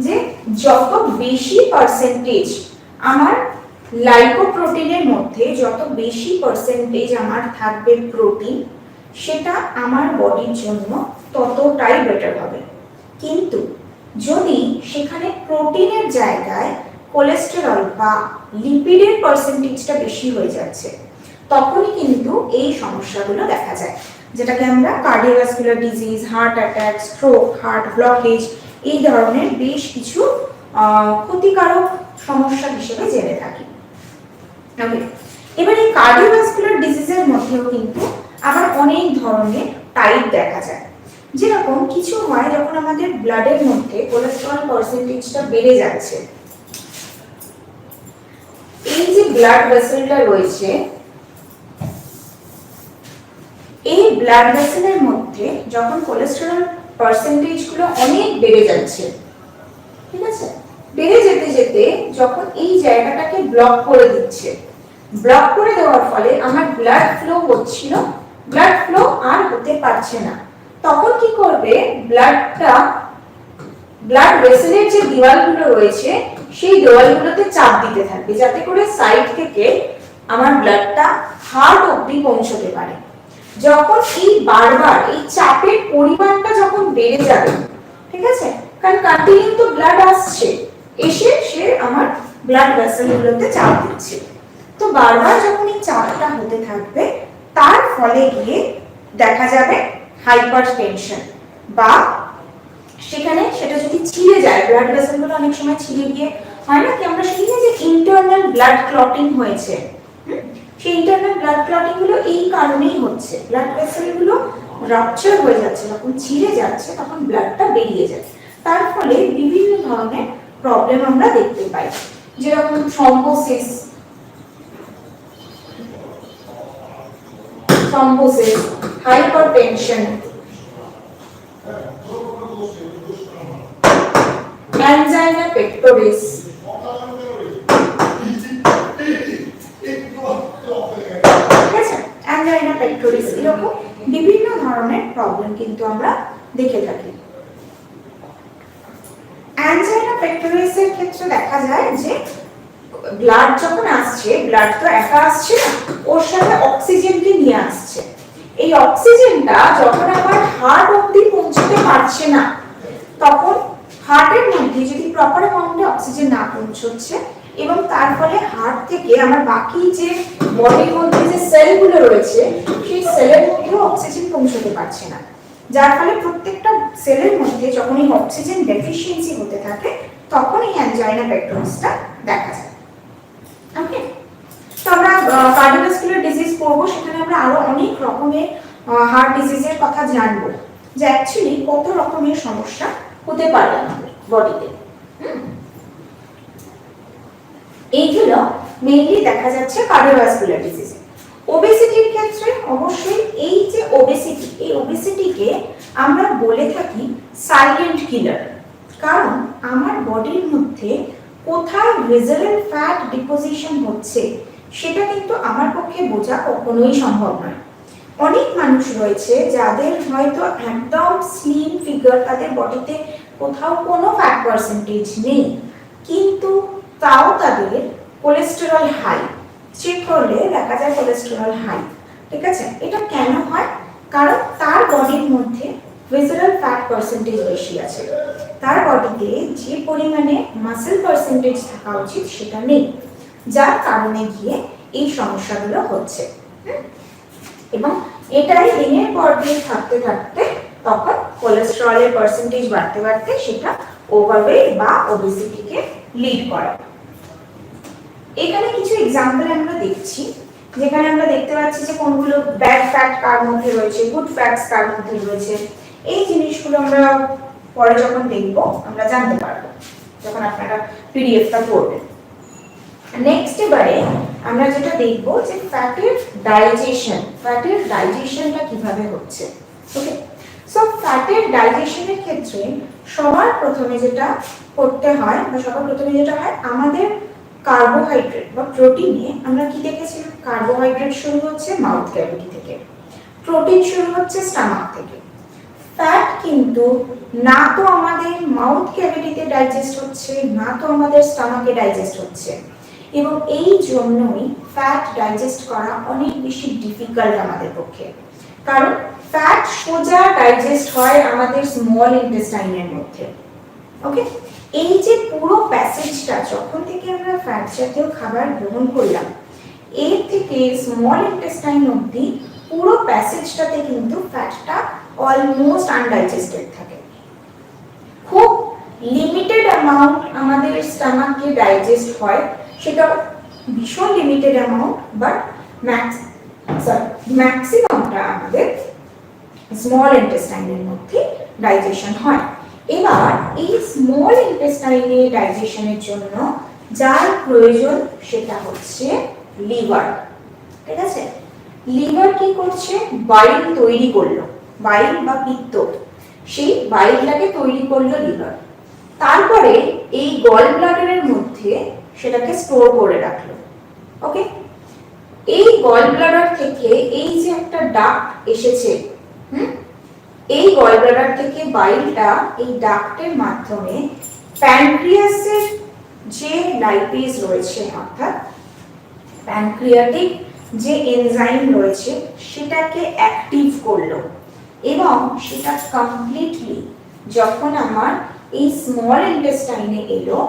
যে যত বেশি পার্সেন্টেজ আমার লাইপোপ্রোটিনের মধ্যে, যত বেশি পার্সেন্টেজ আমার থাকবে প্রোটিন, সেটা আমার বডির জন্য ততটাই বেটার হবে। কিন্তু যদি সেখানে প্রোটিনের জায়গায় কোলেস্টেরল বা লিপিডের পার্সেন্টেজটা বেশি হয়ে যাচ্ছে, তখনই কিন্তু এই সমস্যাগুলো দেখা যায়, যেটাকে আমরা cardiovascular disease, heart attack, stroke, heart blockage এই ধরনের বেশ কিছু ক্ষতিকারক সমস্যা হিসেবে জেনে থাকি। ওকে, এবার এই কার্ডিওভাস্কুলার ডিজিজের মধ্যেও কিন্তু আবার অনেক ধরনের টাইপ দেখা যায়। যেরকম কিছু হয় যখন আমাদের ব্লাডের মধ্যে কোলেস্টেরল পার্সেন্টেজটা বেড়ে যাচ্ছে, এই যে ব্লাড ভেসেলটা রয়েছে, এই ব্লাড ভেসেলের মধ্যে যখন কোলেস্টেরল পার্সেন্টেজ গুলো অনেক বেড়ে যাচ্ছে, ঠিক আছে, বেড়ে যেতে যেতে যখন এই জায়গাটাকে ব্লক করে দিচ্ছে, ব্লক করে দেওয়ার ফলে আমার ব্লাড ফ্লো হচ্ছিল, ব্লাড ফ্লো আর হতে পারছে না, তখন কি করবে, ব্লাড ভেসেলের যে দেওয়ালগুলো রয়েছে সেই দেওয়ালগুলোতে চাপ দিতে থাকবে, যাতে করে সাইড থেকে আমার ব্লাডটা হার্ট অবধি পৌঁছতে পারে। যখন এই বারবার এই চাপের পরিমাণটা যখন বেড়ে যাবে, ঠিক আছে, কারণ কন্টিনিউ তো ব্লাড আসছে, এসে সে আমার ব্লাড ভেসেলগুলোতে চাপ দিচ্ছে, তো বারবার যখন এই চাপটা হতে থাকবে, তার ফলে গিয়ে দেখা যাবে হাইপারটেনশন, বা সেখানে সেটা যদি ছিঁড়ে যায়, ব্লাড ভেসেলগুলো অনেক সময় ছিঁড়ে গিয়ে হয় না কি, আমরা শুনি যে ইন্টারনাল ব্লাড ক্লটিং হয়েছে, সেই ইন্টারনাল ব্লাড ক্লটিং গুলো এই কারণেই হচ্ছে, ব্লাড ভেসেলগুলো রাপচার হয়ে যাচ্ছে, যখন ছিঁড়ে যাচ্ছে তখন ব্লাডটা বেরিয়ে যায়, তার ফলে বিভিন্ন ধরনের প্রবলেম আমরা দেখতে পাই, যেরকম thrombosis, hypertension, angina pectoris, angina pectoris, এরকম বিভিন্ন ধরনের প্রবলেম কিন্তু আমরা দেখে থাকি। angina pectoris এর ক্ষেত্রে দেখা যায় যে ব্লাড যখন আসছে, ব্লাড তো একা আসছে না, ওর সাথে অক্সিজেনকে নিয়ে আসছে, এই অক্সিজেনটা যখন আমার হার্ট অবধি পৌঁছতে পারছে না, তখন হার্টের মধ্যে যদি প্রপার অ্যামাউন্টে অক্সিজেন না পৌঁছচ্ছে, এবং তার ফলে হার্ট থেকে আমার বাকি যে বডির মধ্যে যে সেলগুলো রয়েছে সেই সেলের মধ্যেও অক্সিজেন পৌঁছতে পারছে না, যার ফলে প্রত্যেকটা সেলের মধ্যে যখন এই অক্সিজেন ডেফিসিয়েন্সি হতে থাকে, তখন এই অ্যানজাইনা পেক্টোরিসটা দেখা যায়। ওকে, তো আমরা কার্ডিওভাস্কুলার ডিজিজ পড়বো, সেখানে আমরা আরো অনেক রকমের হার্ট ডিজিজের কথা জানবো, যে অ্যাকচুয়ালি কত রকমের সমস্যা হতে পারে আমাদের বডিতে। এইগুলো মেইনলি দেখা যাচ্ছে কার্ডিওভাস্কুলার ডিজিজে। ওবেসিটির ক্ষেত্রে অবশ্যই এই যে ওবেসিটি, এই ওবেসিটিকে আমরা বলে থাকি সাইলেন্ট কিলার, কারণ আমার বডির মধ্যে কোথায় ভিসারাল ফ্যাট ডিপোজিশন হচ্ছে সেটা কিন্তু আমার পক্ষে বোঝা কখনোই সম্ভব নয়। অনেক মানুষ রয়েছে যাদের হয়তো একদম স্লিম ফিগার, তাদের বডিতে কোথাও কোনো ফ্যাট পার্সেন্টেজ নেই, কিন্তু তাও তাদের কোলেস্টেরল হাই, চেক করলে দেখা যায় কোলেস্টেরল হাই, ঠিক আছে, এটা কেন হয়, কারণ তার বডির মধ্যে ভিসারাল ফ্যাট পার্সেন্টেজ বেশি আছে, তার বডিতে যে পরিমাণে মাসেল পার্সেন্টেজ থাকা উচিত সেটা নেই, যার কারণে গিয়ে এই সমস্যাগুলো হচ্ছে। এবং এটাই দিনের পর দিন থাকতে থাকতে তখন কোলেস্টেরলের পার্সেন্টেজ বাড়তে বাড়তে সেটা ওভারওয়েট বা ওবেসিটিকে লিড করে। এখানে কিছু এক্সাম্পল আমরা দেখছি, যেখানে আমরা দেখতে পাচ্ছি যে কোনগুলো ব্যাড ফ্যাট কার মধ্যে রয়েছে, গুড ফ্যাটস কার মধ্যে রয়েছে, এই জিনিসগুলো আমরা পরে যখন দেখব আমরা জানতে পারবো, যখন আপনারা পিডিএফটা পড়বেন। নেক্সট এবারে আমরা যেটা দেখব যে ফ্যাটের ডাইজেশনটা কিভাবে হচ্ছে। ওকে, সো ফ্যাটের ডাইজেশনের ক্ষেত্রে সবার প্রথমে যেটা করতে হয় বা সবার প্রথমে যেটা হয়, আমাদের কার্বোহাইড্রেট বা প্রোটিনে আমরা কি দেখেছিলাম, কার্বোহাইড্রেট শুরু হচ্ছে মাউথ ক্যাভিটি থেকে, প্রোটিন শুরু হচ্ছে স্টমাক থেকে। ফ্যাট কিন্তু না তো আমাদের মাউথ ক্যাভিটিতে ডাইজেস্ট হচ্ছে, না তো আমাদের স্টমাকে ডাইজেস্ট হচ্ছে, এবং এই জন্যই ফ্যাট ডাইজেস্ট করা অনেক বেশি ডিফিকাল্ট আমাদের পক্ষে, কারণ ফ্যাট সোজা ডাইজেস্ট হয় আমাদের স্মল ইন্টেস্টাইনের মধ্যে। ওকে, এই যে পুরো প্যাসেজটা যখন থেকে আমরা ফ্যাট জাতীয় খাবার গ্রহণ করলাম, এর থেকে স্মল ইন্টেস্টাইন অবধি পুরো প্যাসেজটাতে কিন্তু ফ্যাটটা অলমোস্ট আনডাইজেস্টেড থাকে। খুব লিমিটেড অ্যামাউন্ট আমাদের স্টমাকে ডাইজেস্ট হয়, সেটা ভীষণ লিমিটেড অ্যামাউন্ট, বাট ম্যাক্সিমামটা আমাদের স্মল ইন্টেস্টাইনের মধ্যে ডাইজেশন হয়। এবার এই স্মল ইন্টেস্টাইনে ডাইজেশনের জন্য যার প্রয়োজন সেটা হচ্ছে লিভার। ঠিক আছে, লিভার কি করছে, বাইল তৈরি করলো, বাইল বা পিত্ত, সেই বাইলটাকে তৈরি করলো লিভার। তারপরে এই গল ব্লাডারের মধ্যে সেটাকে স্টোর করে রাখলো। ওকে, এই গল ব্লাডার থেকে এই যে একটা ডাক্ট এসেছে, এই গল ব্লাডার থেকে বাইলটা এই ডাক্টের মাধ্যমে প্যানক্রিয়াসের যে লাইপেজ রয়েছে, অর্থাৎ প্যানক্রিয়াটিক যে এনজাইম রয়েছে সেটাকে অ্যাক্টিভ করলো, এবং সেটা কমপ্লিটলি যখন আমার এই স্মল ইন্টেস্টাইনে এলো,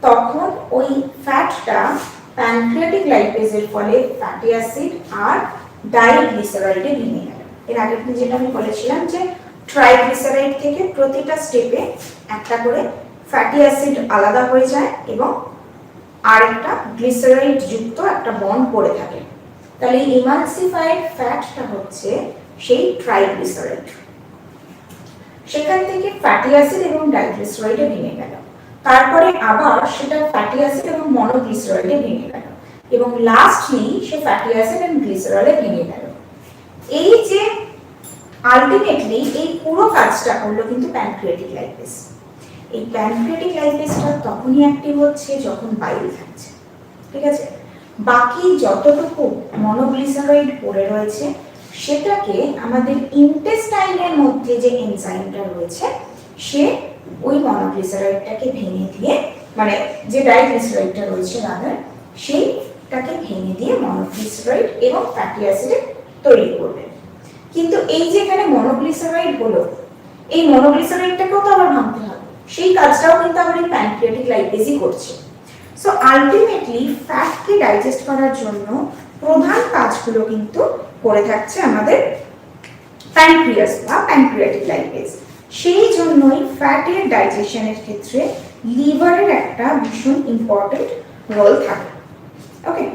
তখন ওই ফ্যাটটা প্যানক্রিয়াটিক লাইপেজের ফলে ফ্যাটি অ্যাসিড আর ডাইগ্লিসারাইডে ভেঙে গেল। এর আগে যেটা আমি বলেছিলাম যে ট্রাইগ্লিসারাইড থেকে প্রতিটা স্টেপে একটা করে ফ্যাটি অ্যাসিড আলাদা হয়ে যায় এবং আরেকটা গ্লিসারাইড যুক্ত একটা বন্ড পড়ে থাকে। তাহলে ইমালসিফাইড ফ্যাটটা হচ্ছে সেই ট্রাইগ্লিসারাইড। সেখান থেকে ফ্যাটি অ্যাসিড এবং ডাইগ্লিসারাইডে ভেঙে গেল, তারপরে আবার সেটা ফ্যাটি অ্যাসিড এবং মনোগ্লিসারাইডে ভেঙে গেল, এবং লাস্টলি সে ফ্যাটি অ্যাসিড এবং গ্লিসারলে ভেঙে গেল। এই যে আলটিমেটলি এই পুরো কাজটা করলো কিন্তু প্যানক্রিয়াটিক লাইপেজ। এই প্যানক্রিয়াটিক লাইপেজটা তখনই অ্যাক্টিভ হচ্ছে যখন বাইল থাকছে। ঠিক আছে, বাকি যতটুকু মনোগ্লিসারাইড পড়ে রয়েছে সেটাকে আমাদের ইন্টেস্টাইনের মধ্যে যে এনজাইমটা রয়েছে সে ওই মনোগ্লিসারাইডটাকে ভেঙে দিয়ে, মানে যে ডাইগ্লিসারাইডটা রয়েছে রাদার, সেইটাকে ভেঙে দিয়ে মনোগ্লিসারাইড এবং ফ্যাটি অ্যাসিড তৈরি করবে। কিন্তু এই যে এখানে মনোগ্লিসারাইড হলো, এই মনোগ্লিসারাইডটাকেও তো আবার ভাঙতে হবে, সেই কাজটাও কিন্তু আবার এই প্যানক্রিয়াটিক লাইপেজই করছে। সো আলটিমেটলি ফ্যাটকে ডাইজেস্ট করার জন্য প্রধান কাজগুলো কিন্তু করে থাকছে আমাদের প্যানক্রিয়াস বা প্যানক্রিয়াটিক লাইপেজ। সেই জন্যই ফ্যাটের ডাইজেশনের ক্ষেত্রে লিভারের একটা ভীষণ ইম্পর্টেন্ট রোল থাকে। ওকে,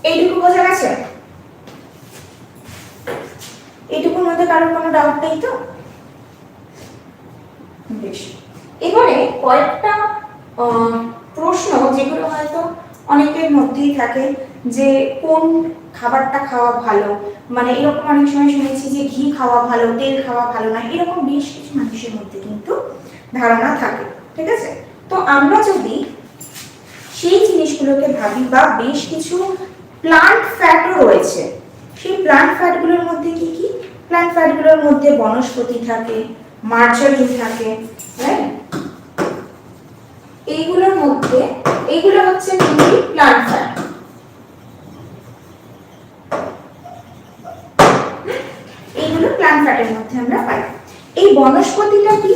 এইটুকু বোঝা গেছে? এইটুকুর মধ্যে কারোর কোনো ডাউট নেই তো? বেশ, এবারে কয়েকটা প্রশ্ন যেগুলো হয়তো অনেকের মধ্যেই থাকে যে কোন খাবারটা খাওয়া ভালো, মানে এরকম অনেক সময় শুনেছি যে ঘি খাওয়া ভালো, তেল খাওয়া ভালো না, এরকম বেশ কিছু মানুষের মধ্যে কিন্তু ধারণা থাকে। ঠিক আছে, তো আমরা যদি সেই জিনিসগুলোকে ভাবি, বা বেশ কিছু প্লান্ট ফ্যাটও রয়েছে, সেই প্লান্ট ফ্যাটগুলোর মধ্যে কি কি? প্লান্ট ফ্যাটগুলোর মধ্যে বনস্পতি থাকে, মার্জারিন থাকে, রাইট? এইগুলোর মধ্যে এইগুলো হচ্ছে মেইনলি প্লান্ট ফ্যাট। এইগুলো প্লান্ট ফ্যাটের মধ্যে আমরা পাই। এই বনস্পতিটা কি?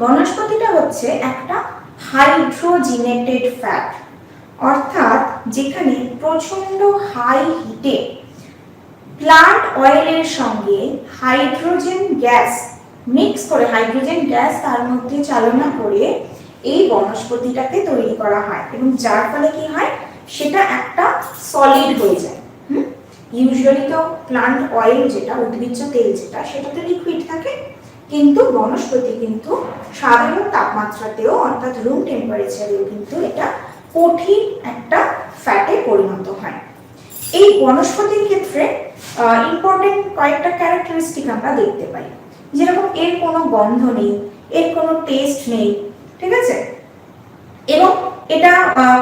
বনস্পতিটা হচ্ছে একটা হাইড্রোজিনেটেড ফ্যাট, অর্থাৎ যেখানে প্রচন্ড হাই হিটে প্লান্ট অয়েলের সঙ্গে হাইড্রোজেন গ্যাস মিক্স করে, হাইড্রোজেন গ্যাস তার মধ্যে চালনা করে এই বনস্পতিটাকে তৈরি করা হয়, এবং যার ফলে কি হয়, সেটা একটা সলিড হয়ে যায়। ইউজুয়ালি তো প্লান্ট অয়েল যেটা, উদ্ভিজ্জ তেল যেটা, সেটা তো লিকুইড থাকে, কিন্তু বনস্পতি কিন্তু সাধারণ তাপমাত্রাতেও, অর্থাৎ রুম টেম্পারেচারেও কিন্তু এটা কঠিন একটা ফ্যাটে পরিণত হয়। এই বনস্পতির ক্ষেত্রে ইম্পর্টেন্ট কয়েকটা ক্যারেক্টারিস্টিক আমরা দেখতে পাই, যেরকম এর কোনো গন্ধ নেই, এর কোনো টেস্ট নেই। ঠিক আছে, এবং এটা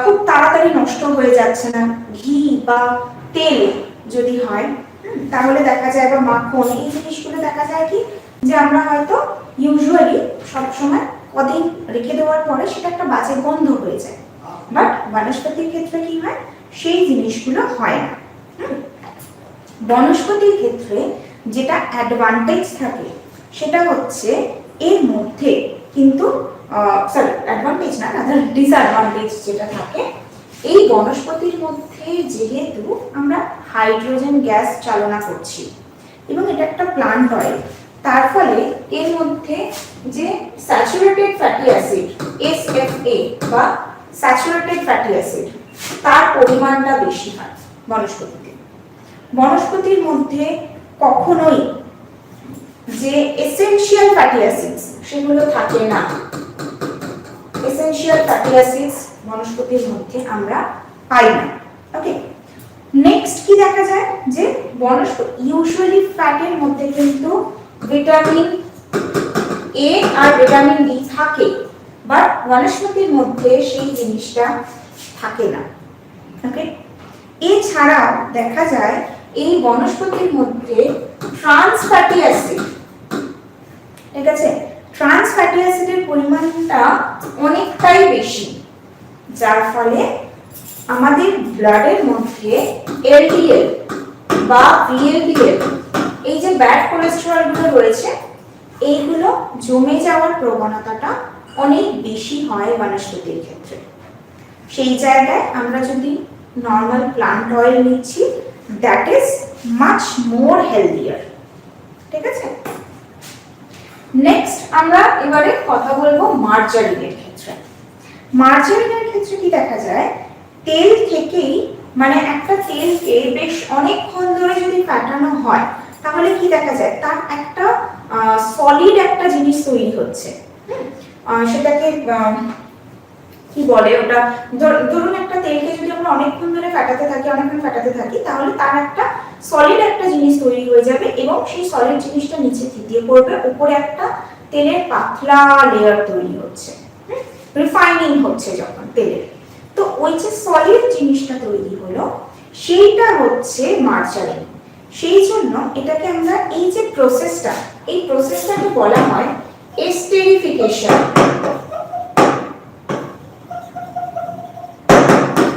খুব তাড়াতাড়ি নষ্ট হয়ে যাচ্ছে না। ঘি বা তেল যদি হয় তাহলে দেখা যায়, বা মাখন, এই জিনিসগুলো দেখা যায় কি যে আমরা হয়তো ইউজুয়ালি সবসময় কদিন রেখে দেওয়ার পরে সেটা একটা বাজে গন্ধ হয়ে যায়, বাট বনস্পতির ক্ষেত্রে কি হয়, সেই জিনিসগুলো হয় না। বনস্পতির ক্ষেত্রে যেটা অ্যাডভান্টেজ থাকে সেটা হচ্ছে এর মধ্যে কিন্তু সরি অ্যাডভান্টেজ না, রাদার ডিসঅ্যাডভান্টেজ যেটা থাকে, এই বনস্পতির মধ্যে যেহেতু আমরা হাইড্রোজেন গ্যাস চালনা করছি এবং এটা একটা প্লান্ট অয়েল, তার ফলে এর মধ্যে যে স্যাচুরেটেড ফ্যাটি অ্যাসিড SFA বা স্যাচুরেটেড ফ্যাটি অ্যাসিড তার পরিমাণটা বেশি হয় বনস্পতিতে। বনস্পতির মধ্যে কখনোই যে এসেনশিয়াল ফ্যাটি অ্যাসিডস সেগুলো থাকে না। এসেনশিয়াল ফ্যাটি অ্যাসিডস বনস্পতির মধ্যে আমরা পাই না। ওকে, নেক্সট কি দেখা যায় যে বনস্পতি ইউজুয়ালি ফ্যাটের মধ্যে কিন্তু ভিটামিন A আর ভিটামিন D থাকে, বাট বনস্পতির মধ্যে সেই জিনিসটা থাকে না। ওকে, এছাড়াও দেখা যায় এই বনস্পতির মধ্যে ট্রান্স ফ্যাটি অ্যাসিড, ঠিক আছে, ট্রান্স ফ্যাটি অ্যাসিডের পরিমাণটা অনেকটাই বেশি, যার ফলে আমাদের ব্লাডের মধ্যে LDL বা VLDL এই যে ব্যাড কোলেস্টেরলগুলো রয়েছে এইগুলো জমে যাওয়ার প্রবণতাটা অনেক বেশি হয় বনস্পতির ক্ষেত্রে। সেই জায়গায় আমরা যদি নর্মাল প্লান্ট অয়েল নিচ্ছি, that is much more healthier. ঠিক আছে, নেক্সট আমরা এবারে কথা বলবো মার্জারিনের ক্ষেত্রে। মার্জারিনের ক্ষেত্রে কি দেখা যায়, তেল থেকেই মানে একটা তেলকে বেশ অনেকক্ষণ ধরে যদি কাটানো হয় তাহলে কি দেখা যায়, তার একটা সলিড একটা জিনিস তৈরি হচ্ছে। সেটাকে কি বলে, ওটা ধরুন একটা তেলকে যদি আমরা অনেকক্ষণ ধরে অনেকক্ষণ ফাটাতে থাকি তাহলে তার একটা সলিড একটা জিনিস তৈরি হয়ে যাবে এবং সেই সলিড জিনিসটা নিচে থিতিয়ে পড়বে, উপরে একটা তেলের পাতলা লেয়ার তৈরি হচ্ছে, রিফাইনিং হচ্ছে যখন তেলের। তো ওই যে সলিড জিনিসটা তৈরি হলো সেইটা হচ্ছে মার্জারিন। সেই জন্য এটাকে আমরা এই যে প্রসেসটাকে বলা হয় এস্টেরিফিকেশন।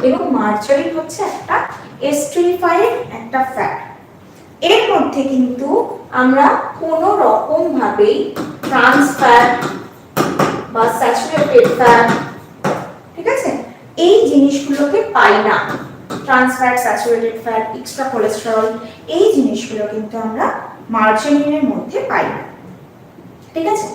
এবং মার্জারিন হচ্ছে একটা এস্টেরিফাইড একটা ফ্যাট। এর মধ্যে কিন্তু আমরা কোনো রকম ভাবেই ট্রান্স ফ্যাট বা স্যাচুরেটেড ফ্যাট, ঠিক আছে, এই জিনিসগুলোকে পাই না। Trans fat, saturated fat, extra cholesterol এই জিনিসগুলো কিন্তু আমরা মার্জারিনের মধ্যে পাই না। ঠিক আছে,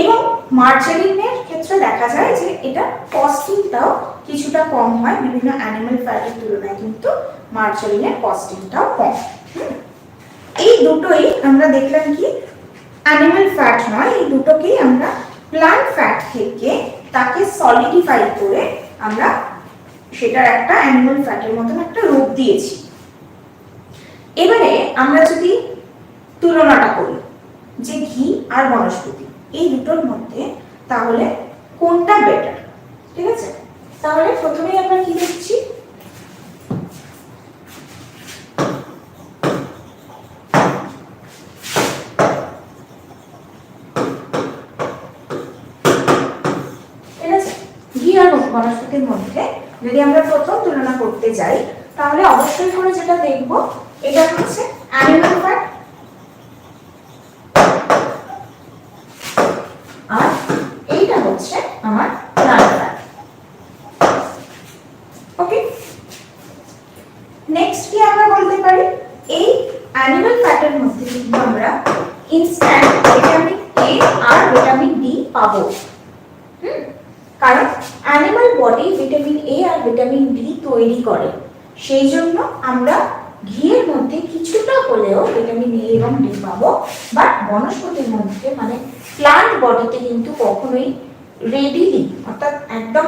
এবং মার্জারিনের ক্ষেত্রে দেখা যায় যে এটা কস্টিংটাও কিছুটা কম হয়, বিভিন্ন অ্যানিমাল ফ্যাটের তুলনায় কিন্তু মার্জারিনের কস্টিংটাও কম। এই দুটোই আমরা দেখলাম কি অ্যানিমাল ফ্যাট নয়, এই দুটোকেই আমরা প্ল্যান্ট ফ্যাট থেকে তাকে সলিডিফাই করে আমরা সেটার একটা অ্যানিমাল ফ্যাটের মতন একটা রূপ দিয়েছি। এবারে আমরা যদি তুলনাটা করি যে ঘি আর বনস্পতি এই দুটোর মধ্যে, তাহলে কোনটা বেটার? ঠিক আছে, তাহলে প্রথমেই আমরা কি দেখছি, ঠিক আছে, ঘি আর বনস্পতির মধ্যে যদি আমরা প্রথম তুলনা করতে যাই তাহলে অবশ্যই করে যেটা দেখব এটা হচ্ছে অ্যানিমাল ফ্যাট আর এইটা হচ্ছে আমার প্ল্যান্ট ফ্যাট। ওকে, নেক্সট কি আমরা বলতে পারি, এই অ্যানিমাল ফ্যাটের মধ্যে কিন্তু আমরা ইনস্ট্যান্ট ভিটামিন A আর ভিটামিন D পাবো। কারণ অ্যানিমাল বডি ভিটামিন A আর ভিটামিন D তৈরি করে, সেই জন্য আমরা ঘিয়ের মধ্যে কিছুটা হলেও ভিটামিন A এবং D পাবো। বাট বনস্পতির মধ্যে মানে প্লান্ট বডিতে কিন্তু কখনোই রেডিলি অর্থাৎ একদম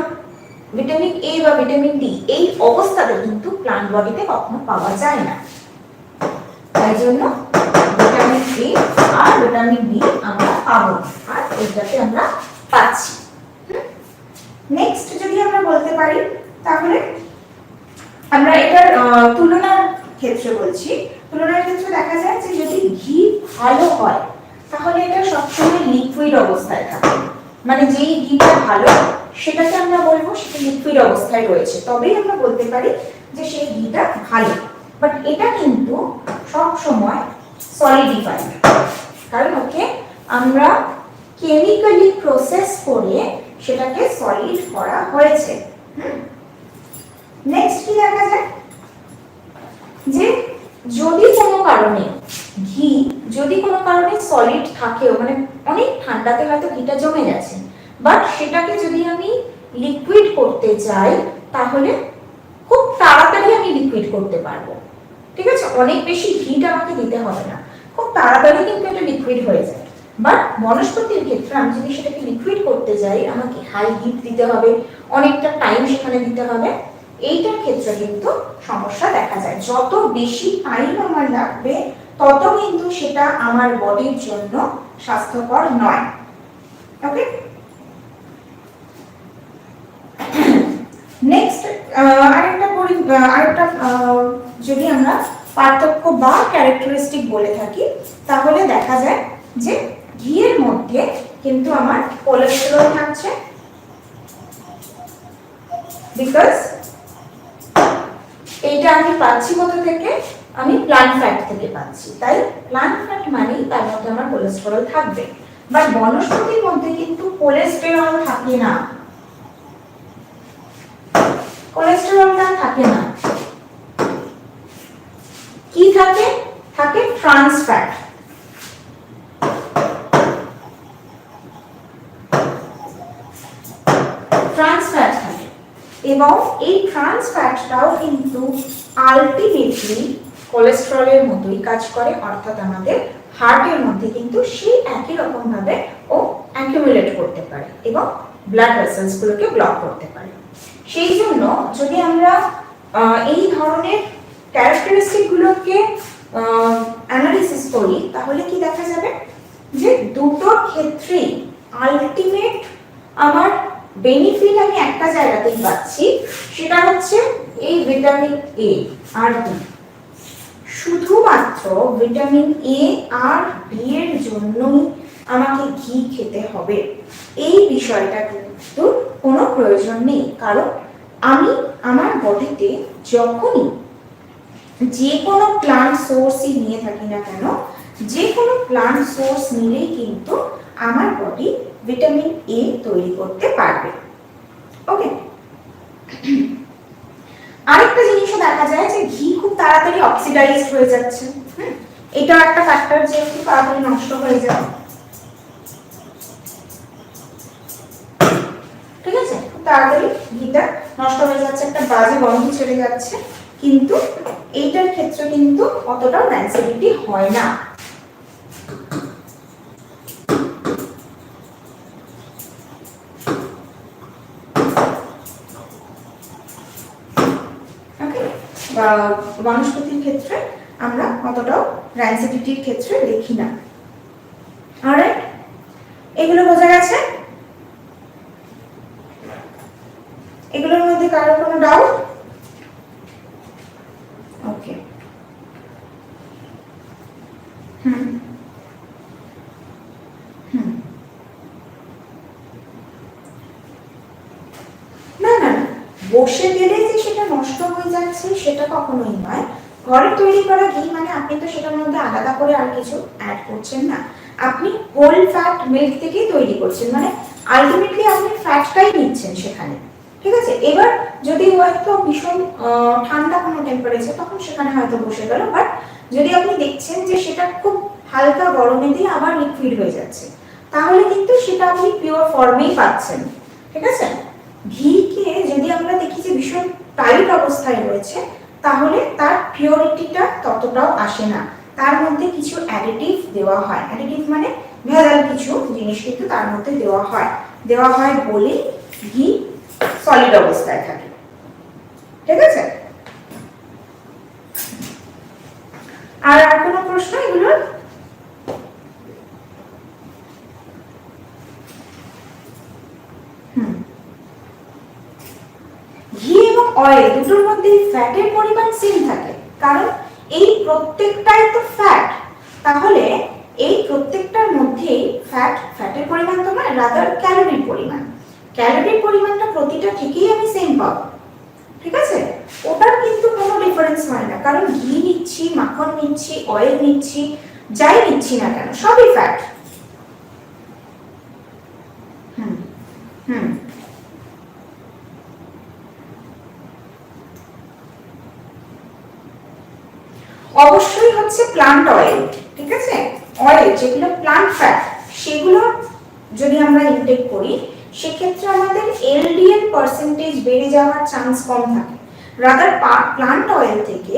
ভিটামিন A বা ভিটামিন D এই অবস্থাতে কিন্তু প্লান্ট বডিতে কখনো পাওয়া যায় না। তাই জন্য ভিটামিন A আর ভিটামিন D আমরা পাবো আর এইটাতে আমরা পাচ্ছি। নেক্সট যদি আমরা বলতে পারি তাহলে আমরা এটার তুলনার ক্ষেত্রে বলছি, তুলনার ক্ষেত্রে দেখা যায় যে যদি ঘি ভালো হয় তাহলে এটা সবসময় লিকুইড অবস্থায় থাকে, মানে যেই ঘিটা ভালো সেটাকে আমরা বলবো সেটা লিকুইড অবস্থায় রয়েছে, তবেই আমরা বলতে পারি যে সেই ঘিটা ভালো। বাট এটা কিন্তু সব সময় সলিডিফাইড, কারণ ওকে আমরা কেমিক্যালি প্রসেস করে সেটাকে সলিড করা হয়েছে। নেক্সট কি দেখা যায় যে যদি কোনো কারণে ঘি যদি কোনো কারণে সলিড থাকেও, মানে অনেক ঠান্ডাতে হয়তো ঘিটা জমে গেছে, বাট সেটাকে যদি আমি লিকুইড করতে চাই তাহলে খুব তাড়াতাড়ি আমি লিকুইড করতে পারবো। ঠিক আছে, অনেক বেশি হিট আমাকে দিতে হবে না, খুব তাড়াতাড়ি কিন্তু এটা লিকুইড হয়ে যায়। বাট বনস্পতির ক্ষেত্রে আমি যদি সেটাকে লিকুইড করতে যাই আমাকে হাই হিট দিতে হবে, অনেকটা টাইম সেখানে দিতে হবে। এইটার ক্ষেত্রে কিন্তু সমস্যা দেখা যায়। যত বেশি টাইম আমার লাগবে তত কিন্তু সেটা আমার বডির জন্য স্বাস্থ্যকর নয়। ওকে, নেক্সট আরেকটা যদি আমরা পার্থক্য বা ক্যারেক্টারিস্টিক বলে থাকি তাহলে দেখা যায় যে ঘিয়ের মধ্যে কিন্তু আমার কোলেস্টেরল থাকছে, বিকজ এইটা আমি পাচ্ছি কোথা থেকে, আমি প্ল্যান্ট ফ্যাট থেকে পাচ্ছি, তাই প্ল্যান্ট ফ্যাট মানেই তার মধ্যে আমার কোলেস্টেরল থাকবে। বাট বনস্পতির মধ্যে কিন্তু কোলেস্টেরল থাকে না, কোলেস্টেরলটা থাকে না। কি থাকে? থাকে ট্রান্স ফ্যাট। ট্রান্স ফ্যাট থাকে এবং এই ট্রান্স ফ্যাটটাও কিন্তু আলটিমেটলি কোলেস্টেরলের মতোই কাজ করে, অর্থাৎ আমাদের হার্টের মধ্যে কিন্তু সেই একই রকম ভাবে ও অ্যাকুমুলেট করতে পারে এবং ব্লাড ভেসেলস গুলোকে ব্লক করতে পারে। সেই জন্য যদি আমরা এই ধরনের ক্যারেক্টারিস্টিক গুলোকে অ্যানালিসিস করি তাহলে কি দেখা যাবে যে দুটোর ক্ষেত্রেই আলটিমেট আমার বেনিফিট আমি একটা জায়গাতেই পাচ্ছি, সেটা হচ্ছে এই ভিটামিন এ আর বি। শুধুমাত্র ভিটামিন এ আর বি এর জন্যই আমাকে ঘি খেতে হবে এই বিষয়টা কিন্তু কোনো প্রয়োজন নেই, কারণ আমি আমার বডিতে যখনই যে কোনো প্লান্ট সোর্সই নিয়ে থাকি না কেন, যে কোনো প্লান্ট সোর্স নিলেই কিন্তু আমার বডি ভিটামিন এ তৈরি করতে পারবে। ওকে, আরেকটা জিনিসও দেখা যায় যে ঘি খুব তাড়াতাড়ি অক্সিডাইজড হয়ে যাচ্ছে। এটা একটা ফ্যাক্টর যে খুব তাড়াতাড়ি নষ্ট হয়ে যায়। ঠিক আছে, খুব তাড়াতাড়ি ঘিটা নষ্ট হয়ে যাচ্ছে, একটা বাজে গন্ধ ছেড়ে যাচ্ছে, কিন্তু এইটার ক্ষেত্রে কিন্তু অতটাও র্যান্সিডিটি হয় না। বনস্পতির ক্ষেত্রে আমরা অতটাও র্যান্সিডিটির ক্ষেত্রে দেখি না। অলরাইট, এগুলো বোঝা গেছে? এগুলোর মধ্যে কারো কোনো ডাউট? ওকে, না না, বসে গেলে যে সেটা নষ্ট হয়ে যাচ্ছে সেটা কখনোই নয়। ঘরে তৈরি করা ঘি মানে আপনি তো সেটার মধ্যে আলাদা করে আর কিছু অ্যাড করছেন না, আপনি হোল ফ্যাট মিল্ক থেকেই তৈরি করছেন, মানে আলটিমেটলি আপনি ফ্যাটটাই নিচ্ছেন সেখানে। ঠিক আছে, এবার যদি হয়তো ভীষণ ঠান্ডা কোনো টেম্পারেচার তখন সেখানে হয়তো বসে গেল, বাট যদি আপনি দেখছেন যে সেটা খুব হালকা গরমে দিয়ে আবার লিকুইড হয়ে যাচ্ছে তাহলে কিন্তু সেটা আপনি পিওর ফর্মেই পাচ্ছেন। ঠিক আছে, ঘিকে যদি আমরা দেখি যে ভীষণ টাইট অবস্থায় রয়েছে তাহলে তার পিওরিটিটা ততটাও আসে না, তার মধ্যে কিছু অ্যাডিটিভ দেওয়া হয়। অ্যাডিটিভ মানে ভেজাল কিছু জিনিস কিন্তু তার মধ্যে দেওয়া হয় বলেই ঘি সলিড অবস্থায় থাকে। ঠিক আছে, আর কোনো প্রশ্ন এগুলোর? ঘি এবং অয়েল দুটোর মধ্যে ফ্যাটের পরিমাণ সেম থাকে, কারণ এই প্রত্যেকটাই তো ফ্যাট, তাহলে এই প্রত্যেকটার মধ্যেই ফ্যাটের পরিমাণ তো নয়, রাদার ক্যালোরির পরিমাণটা প্রতিটা থেকেই আমি সেম পাবো। ঠিক আছে, ওটার কিন্তু কোনো ডিফারেন্স হয় না, কারণ ঘি নিচ্ছি, মাখন নিচ্ছি, অয়েল নিচ্ছি, যাই নিচ্ছি না কেন সবই ফ্যাট। অবশ্যই হচ্ছে প্লান্ট অয়েল, ঠিক আছে, অয়েল যেগুলো প্লান্ট ফ্যাট সেগুলো যদি আমরা ইনটেক করি সেক্ষেত্রে আমাদের এলডিএল পার্সেন্টেজ বেড়ে যাওয়ার চান্স কম থাকে। রাদার প্লান্ট অয়েল থেকে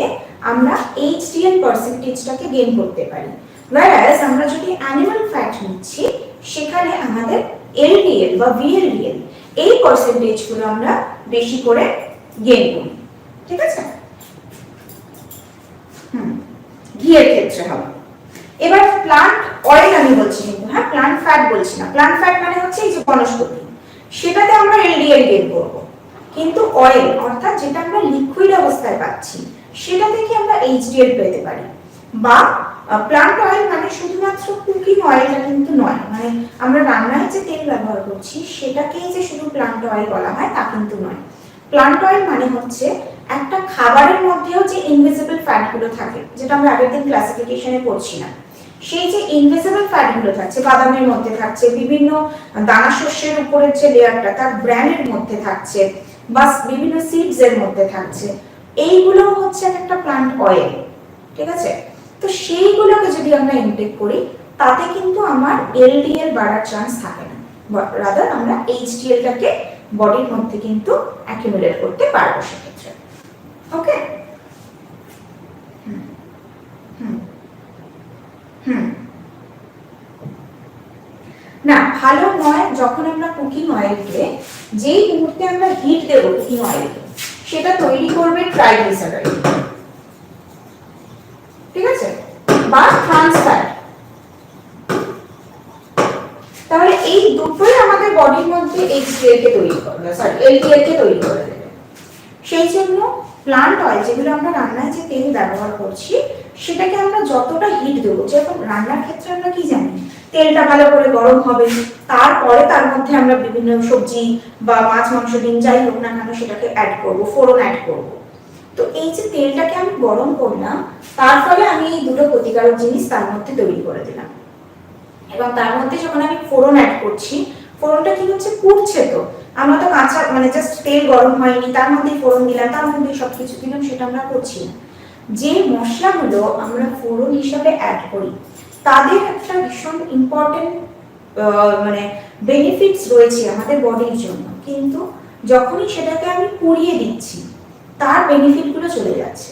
আমরা এইচডিএল পার্সেন্টেজটাকে গেইন করতে পারি। whereas আমরা যদি অ্যানিমাল ফ্যাট নিচ্ছি সেখানে আমাদের এলডিএল বা ভিএলডিএল এই পার্সেন্টেজগুলো আমরা বেশি করে গেইন করি, ঠিক আছে। ঘিয়ের ক্ষেত্রে হবে। এবার প্লান্ট অয়েল আমি বলছি কিন্তু, হ্যাঁ প্লান্ট ফ্যাট বলছি না। প্লান্ট ফ্যাট মানে হচ্ছে এই যে বনস্পতি, সেটাতে আমরা এলডিএল গেইন করব, কিন্তু অয়েল অর্থাৎ যেটা আমরা লিকুইড অবস্থায় পাচ্ছি সেটা থেকে আমরা এইচডিএল পেতে পারি। বা প্লান্ট অয়েল মানে শুধুমাত্র কুকিং অয়েলটা কিন্তু নয়, মানে আমরা রান্নায় যে তেল ব্যবহার করছি সেটাকেই যে শুধু প্লান্ট অয়েল বলা হয় তা কিন্তু নয়। প্লান্ট অয়েল মানে হচ্ছে একটা খাবারের মধ্যেও যে ইনভিজিবল ফ্যাটগুলো থাকে, যেটা আমরা আগের দিন ক্লাসিফিকেশনে পড়ছি না, সেই যে ইনভিজিবল ফ্যাটগুলো থাকছে, বাদামের মধ্যে থাকছে, বিভিন্ন দানা শস্যের উপরের যে লেয়ারটা তার ব্র্যানের মধ্যে থাকছে, বা বিভিন্ন সিডস এর মধ্যে থাকছে, এইগুলো হচ্ছে একটা প্লান্ট অয়েল, ঠিক আছে। তো সেইগুলোকে যদি আমরা ইনটেক করি তাতে কিন্তু আমার এলডিএল বাড়ার চান্স থাকে না, রাদার আমরা এইচডিএলটাকে বডির মধ্যে কিন্তু অ্যাকুমুলেট করতে পারবো সেক্ষেত্রে। ওকে, না ভালো নয় যখন আমরা কুকিং অয়েলকে যেই মুহূর্তে আমরা হিট দেবো কুকিং অয়েলকে সেটা তৈরি করবে ট্রাইগ্লিসারাইড, ঠিক আছে, বা ট্রান্স ফ্যাট। তাহলে এই দুটোই আমাদের বডির মধ্যে এইচডিএল কে তৈরি করবে, সরি এলডিএল কে তৈরি করে দেবে। সেই জন্য প্লান্ট অয়েল যেগুলো আমরা রান্নায় যে তেল ব্যবহার করছি সেটাকে আমরা যতটা হিট দেবো, যেরকম রান্নার ক্ষেত্রে আমরা কি জানি তেলটা ভালো করে গরম হবে, তারপরে তার মধ্যে আমরা বিভিন্ন সবজি বা মাছ মাংস ডিম যাই হোক না কেন সেটাকে অ্যাড করব, ফোড়ন অ্যাড করব। তো এই যে তেলটাকে আমি গরম করলাম তার ফলে আমি এই দুটো ক্ষতিকারক জিনিস তার মধ্যে তৈরি করে দিলাম, এবং তার মধ্যে যখন আমি ফোড়ন অ্যাড করছি ফোড়নটা কি হচ্ছে পুড়ছে, তো আমরা তো কাঁচা মানে জাস্ট তেল গরম হয়নি তার মধ্যে ফোড়ন দিলাম তার মধ্যে সবকিছু দিলাম, সেটা আমরা করছি না। যে মশলাগুলো আমরা ফোড়ন হিসাবে অ্যাড করি তাদের একটা ভীষণ ইম্পর্টেন্ট মানে বেনিফিটস রয়েছে আমাদের বডির জন্য, কিন্তু যখনই সেটাকে আমি পুড়িয়ে দিচ্ছি তার বেনিফিটগুলো চলে যাচ্ছে।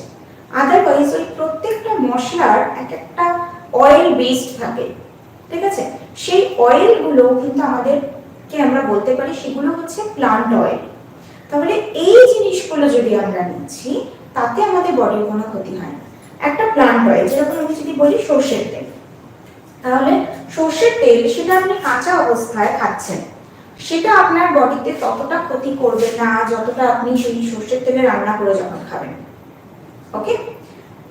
আদারওয়াইজ ওই প্রত্যেকটা মশলার এক একটা অয়েল বেসড থাকে, ঠিক আছে, সেই অয়েলগুলো কিন্তু আমাদেরকে আমরা বলতে পারি সেগুলো হচ্ছে প্লান্ট অয়েল। তাহলে এই জিনিসগুলো যদি আমরা নিচ্ছি তাতে আমাদের বডির কোনো ক্ষতি হয় না। একটা প্লান্ট অয়েল যেরকম আমি যদি বলি সর্ষের তেল, তাহলে সর্ষের তেল সেটা আপনি কাঁচা অবস্থায় খাচ্ছেন, সেটা আপনার বডিতে ততটা ক্ষতি করবে না যতটা আপনি সেই সর্ষের তেলে রান্না করে যখন খাবেন। ওকে,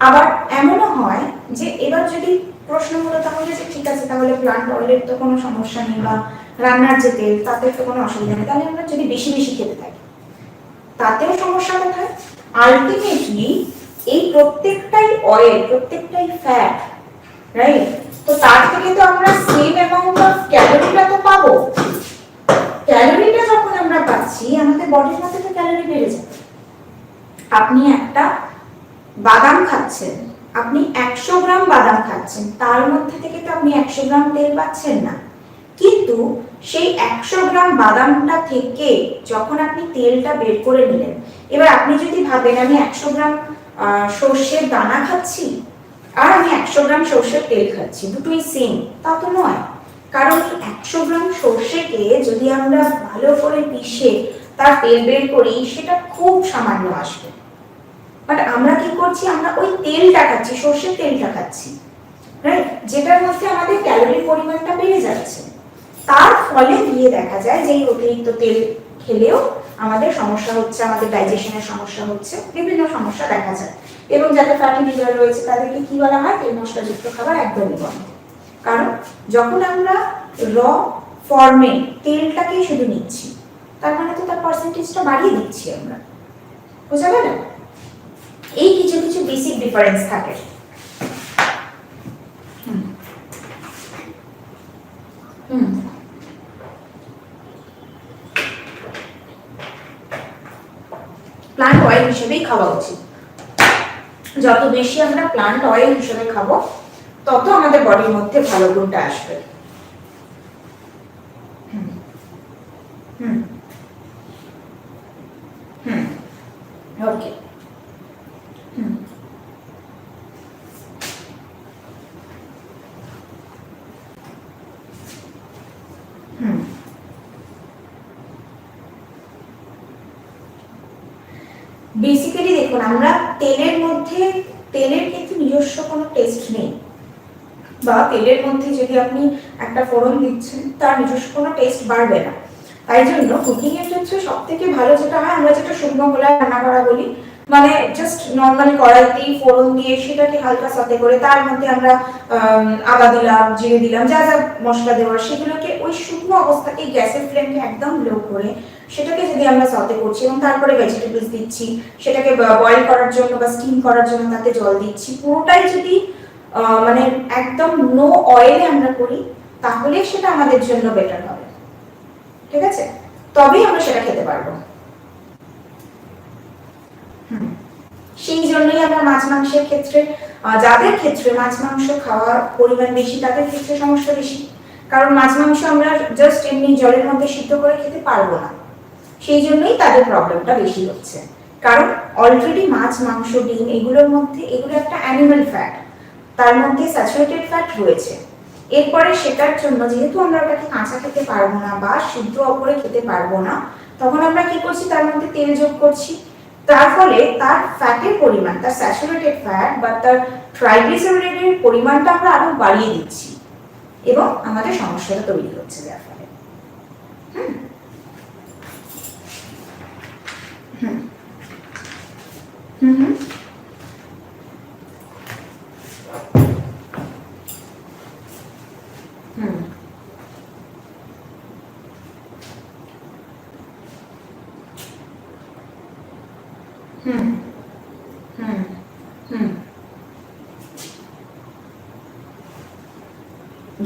আবার এমনও হয় যে এবার যদি প্রশ্ন হলো তাহলে যে ঠিক আছে তাহলে প্লান্ট অয়েলের তো কোনো সমস্যা নেই বা রান্নার যে তেল তাতে তো কোনো অসুবিধা নেই, তাহলে আমরা যদি বেশি বেশি খেতে থাকি তাতেও সমস্যা কোথায়? আলটিমেটলি এই প্রত্যেকটাই অয়েল, প্রত্যেকটাই ফ্যাট, রাইট? তো তার থেকে তো আমরা সেম অ্যামাউন্ট অফ ক্যালোরিটা তো পাবো। ক্যালোরিটা যখন আমরা পাচ্ছি আমাদের বডির মধ্যে তো ক্যালোরি বেড়ে যাবে। আপনি একটা বাদাম খাচ্ছেন, আপনি 100 গ্রাম বাদাম খাচ্ছেন, তার মধ্যে থেকে তো আপনি 100 গ্রাম তেল পাচ্ছেন না, কিন্তু সেই 100 গ্রাম বাদামটা থেকে যখন আপনি তেলটা বের করে নিলেন, এবার আপনি যদি ভাবেন আমি 100 গ্রাম সর্ষের দানা খাচ্ছি আর আমি 100 গ্রাম সর্ষের তেল খাচ্ছি, দুটোই সেম, তা তো নয়। কারণ 100 গ্রাম সর্ষেকে যদি আমরা ভালো করে পিষে তার তেল বের করি সেটা খুব সামান্য আসবে, বাট আমরা কি করছি, আমরা ওই তেলটা খাচ্ছি, সর্ষের তেলটা খাচ্ছি, রাইট, যেটার মধ্যে আমাদের ক্যালোরির পরিমাণটা বেড়ে যাচ্ছে। তার ফলে গিয়ে দেখা যায় যে এই অতিরিক্ত তেল খেলেও আমাদের সমস্যা হচ্ছে, আমাদের ডাইজেশনের সমস্যা হচ্ছে, বিভিন্ন সমস্যা দেখা যায়। এবং যাদের ফ্যাটি লিভার রয়েছে তাদেরকে কি বলা হয়, তেল মশলাযুক্ত খাবার একদমই বন্ধ। কারণ যখন আমরা র ফর্মে তেলটাকে শুধু নিচ্ছি তার মানে তো তার পার্সেন্টেজটা বাড়িয়ে দিচ্ছি আমরা, বোঝা গেল? এই কিছু কিছু বেসিক ডিফারেন্স থাকে। প্লান্ট অয়েল হিসেবেই খাওয়া উচিত। যত বেশি আমরা প্লান্ট অয়েল হিসেবে খাবো তত আমাদের বডির মধ্যে ভালো গুণটা আসবে। ওকে। বেসিক্যালি দেখুন, আমরা তেলের কিন্তু নিজস্ব কোনো টেস্ট নেই, বা তেলের মধ্যে যদি আপনি একটা ফোড়ন দিচ্ছেন তার নিজস্ব কোনো টেস্ট বাড়বে না। তাই জন্য কুকিং এর ক্ষেত্রে সব থেকে ভালো যেটা হয়, আমরা যেটা শুকনো খোলায় রান্না করা বলি, মানে জাস্ট নর্মাল কড়াইতেই ফোড়ন দিয়ে সেটাকে হালকা সাথে করে তার মধ্যে আমরা আদা দিলাম, জিরে দিলাম, যা যা মশলা দেওয়ার সেগুলোকে ওই শুকনো অবস্থাতেই গ্যাসের ফ্লেমকে একদম লো করে সেটাকে যদি আমরা সতে করছি এবং তারপরে ভেজিটেবলস দিচ্ছি, সেটাকে বয়েল করার জন্য বা স্টিম করার জন্য তাতে জল দিচ্ছি, পুরোটাই যদি মানে একদম নো অয়েলে আমরা করি তাহলে সেটা আমাদের জন্য বেটার হবে। ঠিক আছে, তবেই আমরা সেটা খেতে পারবো। সেই জন্যই আমরা মাছ মাংসের ক্ষেত্রে, যাদের ক্ষেত্রে মাছ মাংস খাওয়ার পরিমাণ বেশি তাদের ক্ষেত্রে সমস্যা বেশি, কারণ মাছ মাংস আমরা জাস্ট এমনি জলের মধ্যে সিদ্ধ করে খেতে পারবো না, সেই জন্যই তাদের প্রবলেমটা বেশি হচ্ছে। কারণ অলরেডি মাছ মাংস ডিম এগুলোর মধ্যে এগুলো একটা অ্যানিমাল ফ্যাট, তার মধ্যে স্যাচুরেটেড ফ্যাট রয়েছে। এরপরে সেটার জন্য যেহেতু আমরা ওটাকে কাঁচা খেতে পারবো না বা সিদ্ধ অপরে খেতে পারবো না, তখন আমরা কি করছি, তার মধ্যে তেল যোগ করছি, তার ফলে তার ফ্যাটের পরিমাণ, তার স্যাচুরেটেড ফ্যাট বা তার ট্রাইগ্লিসারাইডের পরিমাণটা আমরা আরো বাড়িয়ে দিচ্ছি এবং আমাদের সমস্যাটা তৈরি হচ্ছে যার ফলে।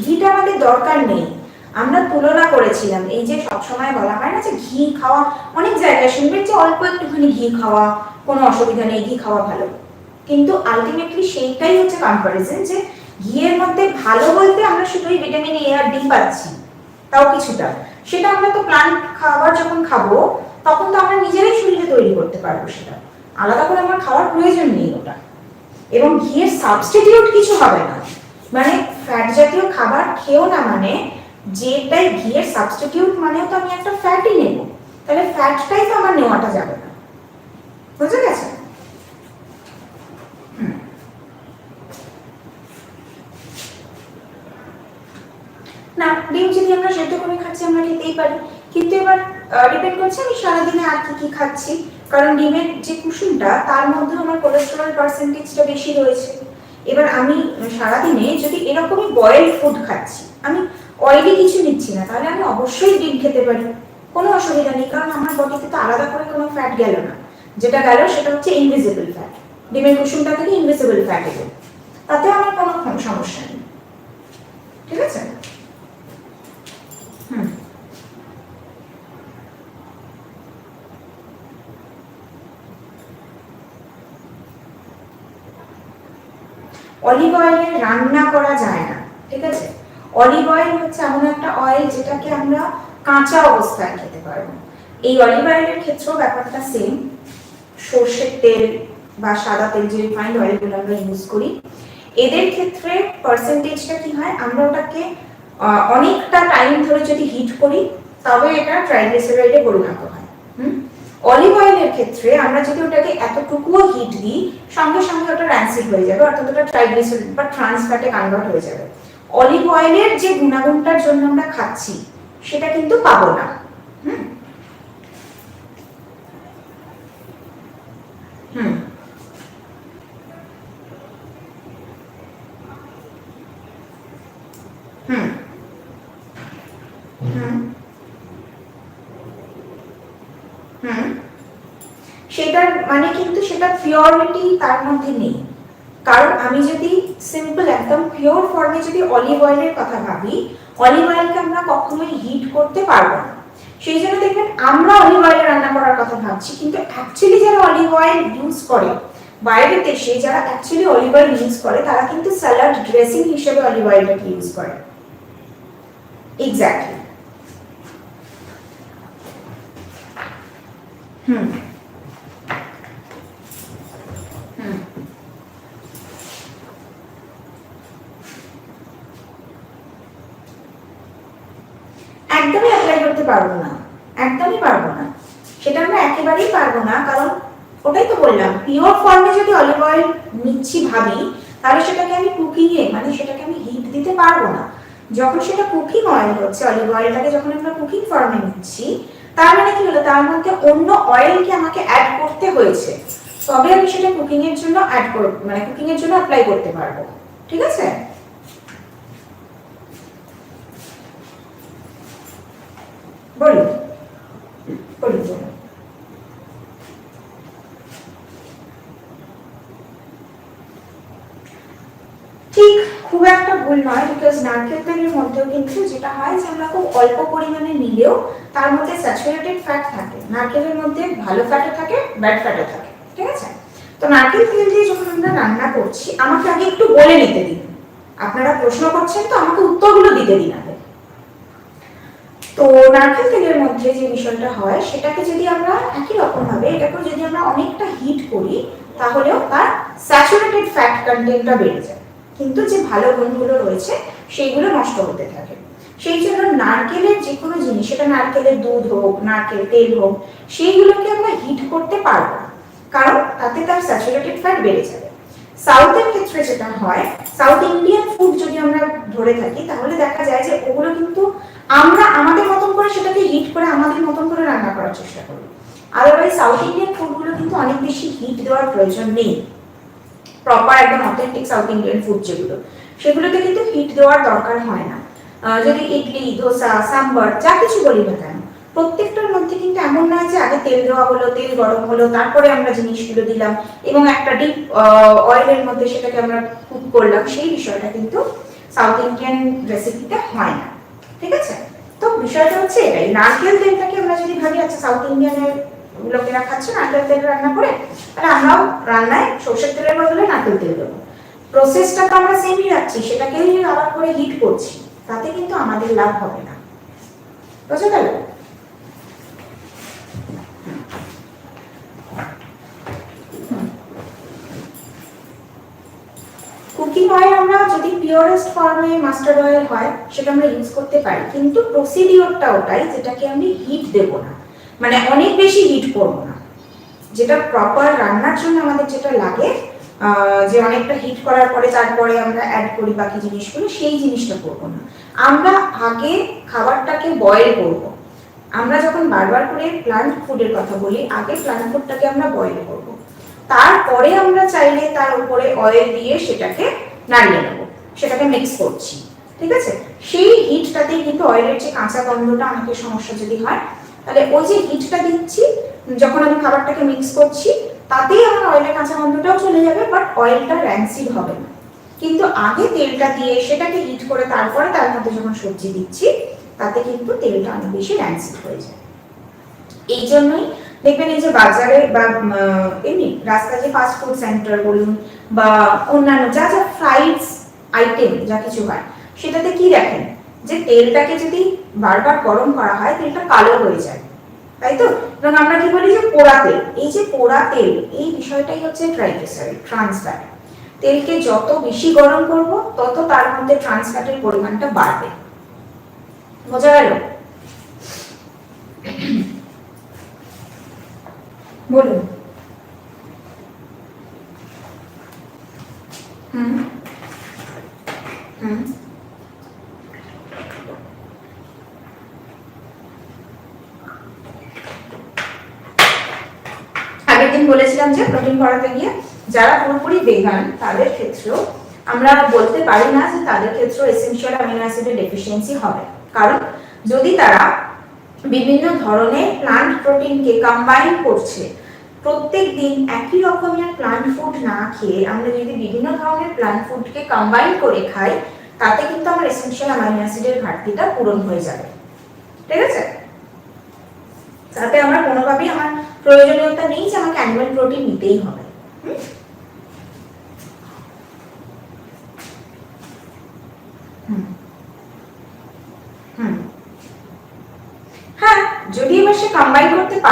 ঘিটা আমাদের দরকার নেই, আমরা তুলনা করেছিলাম, এই যে সবসময় বলা হয় না যে ঘি খাওয়া, অনেক জায়গায় শুনবেন যে অল্প একটুখানি ঘি খাওয়া কোনো অসুবিধা নেই, ঘি খাওয়া ভালো, কিন্তু আলটিমেটলি সেইটাই হচ্ছে কম্পারিজন, যে ঘিয়ের মধ্যে ভালো বলতে আমরা শুধুই ভিটামিন এ আর ডি পাচ্ছি, তাও কিছুটা, সেটা আমরা তো প্লান্ট খাবার যখন খাবো তখন তো আমরা নিজেরাই শরীরে তৈরি করতে পারবো, সেটা আলাদা করে আমার খাওয়ার প্রয়োজন নেই ওটা। এবং ঘিয়ের সাবস্টিটিউট কিছু হবে না, মানে ফ্যাট জাতীয় খাবার খেও না মানে যেটাই ঘিয়ের সাবস্টিটিউট মানেও তো আমি একটা ফ্যাটই নেব, তাহলে ফ্যাটটাই তো আমার নেওয়াটা যাবে না, বুঝে গেছে? না, ডিম যদি আমরা সেদ্ধ করে খাচ্ছি আমরা খেতেই পারি, কিন্তু এবার ডিপেন্ড করছে আমি সারাদিনে আর কি কি খাচ্ছি, কারণ ডিমের যে কুসুমটা তার মধ্যে আমার কোলেস্টেরল পার্সেন্টেজটা বেশি রয়েছে। এবার আমি সারাদিনে যদি এরকমই বয়েলড ফুড খাচ্ছি, আমি অয়েলি কিছু নিচ্ছি না, তাহলে আমি অবশ্যই ডিম খেতে পারি, কোনো অসুবিধা নেই, কারণ আমার বডিতে তো আলাদা করে কোনো ফ্যাট গেল না, যেটা গেল সেটা হচ্ছে ইনভিজিবল ফ্যাট, ডিমের কুসুমটা থেকে ইনভিজিবল ফ্যাট এলো, তাতে আমার কোনো সমস্যা নেই। ঠিক আছে? অলিভ অয়েলে রান্না করা যায় না, ঠিক আছে? অলিভ অয়েল হচ্ছে এমন একটা অয়েল যেটাকে আমরা কাঁচা অবস্থায় খেতে পারবো। এই অলিভ অয়েলের ক্ষেত্রেও ব্যাপারটা সেম, সর্ষের তেল বা সাদা তেল যে রিফাইন্ড অয়েলগুলো আমরা ইউজ করি, এদের ক্ষেত্রে পার্সেন্টেজটা কি হয়, আমরা ওটাকে অনেকটা টাইম ধরে যদি হিট করি তবে এটা ট্রাইগ্লিসারাইডে পরিণত হয়। অলিভ অয়েলের ক্ষেত্রে আমরা যদি ওটাকে এতটুকুও হিট দিই সঙ্গে সঙ্গে ওটা র্যান্সিড হয়ে যাবে, অর্থাৎ ওটা ট্রাইগ্লিসারাইড বা ট্রান্স ফ্যাটে কনভার্ট হয়ে যাবে। অলিভ অয়েলের যে গুণাগুণটার জন্য আমরা খাচ্ছি সেটা কিন্তু পাবো না। সেটার মানে কিন্তু সেটা পিওরিটি তার মধ্যে নেই, কারণ আমি যদি সিম্পল একদম পিওর ফর্মে যদি অলিভ অয়েলের কথা ভাবি, অলিভ অয়েলকে আমরা কখনোই হিট করতে পারবো না, সেই জন্য দেখবেন আমরা অলিভ অয়েলে রান্না করার কথা ভাবছি, কিন্তু অ্যাকচুয়ালি যারা অলিভ অয়েল ইউজ করে বাইরের দেশে যারা অ্যাকচুয়ালি অলিভ অয়েল ইউজ করে তারা কিন্তু স্যালাড ড্রেসিং হিসেবে অলিভ অয়েলটাকে ইউজ করে। এক্স্যাক্টলি। হুম হুম একদমই অ্যাপ্লাই করতে পারবো না, একদমই পারবো না, সেটা আমরা একেবারেই পারবো না। কারণ ওটাই তো বললাম, পিওর ফর্মে যদি অলিভ অয়েল নিচ্ছি ভাবি, তাহলে সেটাকে আমি কুকিং এ মানে সেটাকে আমি হিট দিতে পারবো না। যখন সেটা কুকিং অয়েল হচ্ছে, অলিভ অয়েলটাকে যখন আমরা কুকিং ফর্মে নিচ্ছি, তার মানে কি হলো, তার মধ্যে অন্য অয়েলকে আমাকে অ্যাড করতে হয়েছে, তবে আমি সেটা কুকিং এর জন্য অ্যাড করব, মানে কুকিং এর জন্য অ্যাপ্লাই করতে পারবো। ঠিক আছে? বলুন বলুন বলুন। ঠিক খুব একটা ভুল নয়, বিকজ নারকেল তেলের মধ্যেও কিন্তু যেটা হয় যে আমরা খুব অল্প পরিমাণে নিলেও তার মধ্যে স্যাচুরেটেড ফ্যাট থাকে। নারকেলের মধ্যে ভালো ফ্যাটও থাকে, ব্যাড ফ্যাটও থাকে। ঠিক আছে? তো নারকেল তেল দিয়ে যখন আমরা রান্না করছি, আমাকে আগে একটু বলে নিতে দিন, আপনারা প্রশ্ন করছেন তো আমাকে উত্তরগুলো দিতে দিন আগে। তো নারকেল তেলের মধ্যে যে বিষয়টা হয়, সেটাকে যদি আমরা একই রকম ভাবে এটাকে যদি আমরা অনেকটা হিট করি, তাহলেও তার স্যাচুরেটেড ফ্যাট কন্টেন্টটা বেড়ে যায়, কিন্তু যে ভালো গুণগুলো রয়েছে সেইগুলো নষ্ট হতে থাকে। সেই জন্য নারকেলের যে কোনো জিনিস, সেটা নারকেলের দুধ হোক, নারকেল তেল হোক, সেইগুলোকে আমরা হিট করতে পারবো না, কারণ তাতে তার স্যাচুরেটেড ফ্যাট বেড়ে যাবে। সাউথের ক্ষেত্রে যেটা হয়, সাউথ ইন্ডিয়ান ফুড যদি আমরা ধরে থাকি, তাহলে দেখা যায় যে ওগুলো কিন্তু আমরা আমাদের মতন করে সেটাকে হিট করে আমাদের মতন করে রান্না করার চেষ্টা করি। আদারওয়াইজ সাউথ ইন্ডিয়ান ফুডগুলো কিন্তু অনেক বেশি হিট দেওয়ার প্রয়োজন নেই। প্রপার একদম অথেন্টিক সাউথ ইন্ডিয়ান ফুড যেগুলো, সেগুলোতে কিন্তু হিট দেওয়ার দরকার হয় না। যদি ইডলি, ধোসা, সাম্বার যা কিছু বলি না কেন, প্রত্যেকটার মধ্যে কিন্তু এমন নয় যে আগে তেল দেওয়া হলো, তেল গরম হলো, তারপরে আমরা জিনিসগুলো দিলাম এবং একটা ডিপ অয়েলের মধ্যে সেটাকে আমরা কুক করলাম। সেই বিষয়টা কিন্তু সাউথ ইন্ডিয়ান রেসিপিতে হয় না। ঠিক আছে? তো বিষয়টা হচ্ছে এটাই, নারকেল তেলটাকে আমরা যদি ভাবি আচ্ছা সাউথ ইন্ডিয়ানের লোকেরা খাচ্ছে নারকেল তেল রান্না করে, তাহলে আমরাও রান্নায় সরষের তেলের বদলে নারকেল তেল দেবো। প্রসেসটা তো আমরা সেমই রাখছি, সেটাকেই আবার করে হিট করছি, তাতে কিন্তু আমাদের লাভ হবে না। বুঝতে গেল? কুকিং অয়েল আমরা যদি পিওরেস্ট ফর্মে মাস্টার্ড অয়েল হয়, সেটা আমরা ইউজ করতে পারি, কিন্তু প্রসিডিওরটা ওটাই যেটাকে আমি হিট দেব না, মানে অনেক বেশি হিট করব না। যেটা প্রপার রান্নার জন্য আমাদের যেটা লাগে, যে অনেকটা হিট করার পরে তারপরে আমরা অ্যাড করি বাকি জিনিসগুলো, সেই জিনিসটা করব না। আমরা আগে খাবারটাকে বয়েল করব। আমরা যখন বারবার করে প্লান্ট ফুডের কথা বলি, আগে প্লান্ট ফুডটাকে আমরা বয়েল করব, তারপরে আমরা চাইলে তার উপরে অয়েল দিয়ে সেটাকে নাড়িয়ে নেব, সেটাকে মিক্স করছি। ঠিক আছে? সেই হিটটাতেই কিন্তু অয়েলের যে কাঁচা গন্ধটা অনেকের সমস্যা যদি হয়, তাহলে ওই যে হিটটা দিচ্ছি যখন আমি খাবারটাকে মিক্স করছি, তাতেই আমার অয়েলের কাঁচা গন্ধটাও চলে যাবে, বাট অয়েলটা র্যান্সিড হবে না। কিন্তু আগে তেলটা দিয়ে সেটাকে হিট করে তারপরে তার মধ্যে যখন সবজি দিচ্ছি, তাতে কিন্তু তেলটা অনেক বেশি র্যান্সিড হয়ে যায়। এই জন্যই দেখবেন এই যে বাজারে বা এমনি রাস্তায় যে ফাস্ট ফুড সেন্টার বলুন বা অন্যান্য যা যা ফ্রাইডস আইটেম যা কিছু হয়, সেটাতে কি দেখেন যে তেলটাকে যদি বারবার গরম করা হয়, তেলটা কালো হয়ে যায়, তাই তো? এবং আমরা কি বলি যে পোড়া তেল। এই যে পোড়া তেল, এই বিষয়টাই হচ্ছে ট্রাইগ্লিসারাইড, ট্রান্স ফ্যাট। তেলকে যত বেশি গরম করব, তত তার মধ্যে ট্রান্স ফ্যাটের পরিমাণটা বাড়বে। বোঝা গেল? বলুন। হুম হুম আগের দিন বলেছিলাম যে প্রোটিন পড়াতে গিয়ে যারা পুরোপুরি ভেগান, তাদের ক্ষেত্রেও আমরা বলতে পারি না যে তাদের ক্ষেত্রেও এসেনশিয়াল অ্যামিনো অ্যাসিডের ডেফিসিয়েন্সি হবে, কারণ যদি তারা বিভিন্ন ধরনের প্লান্ট প্রোটিনকে কম্বাইন করছে, প্রত্যেক দিন একই রকমের প্লান্ট ফুড না খেয়ে আমরা যদি বিভিন্ন ধরনের প্লান্ট ফুডকে কম্বাইন করে খাই, তাতে কিন্তু আমার এসেনশিয়াল অ্যামিনো অ্যাসিডের ঘাটতিটা পূরণ হয়ে যাবে। ঠিক আছে? তাতে আমার কোনোভাবেই আমার প্রয়োজনীয়তা নেই যে আমাকে অ্যানিমাল প্রোটিন নিতেই হবে।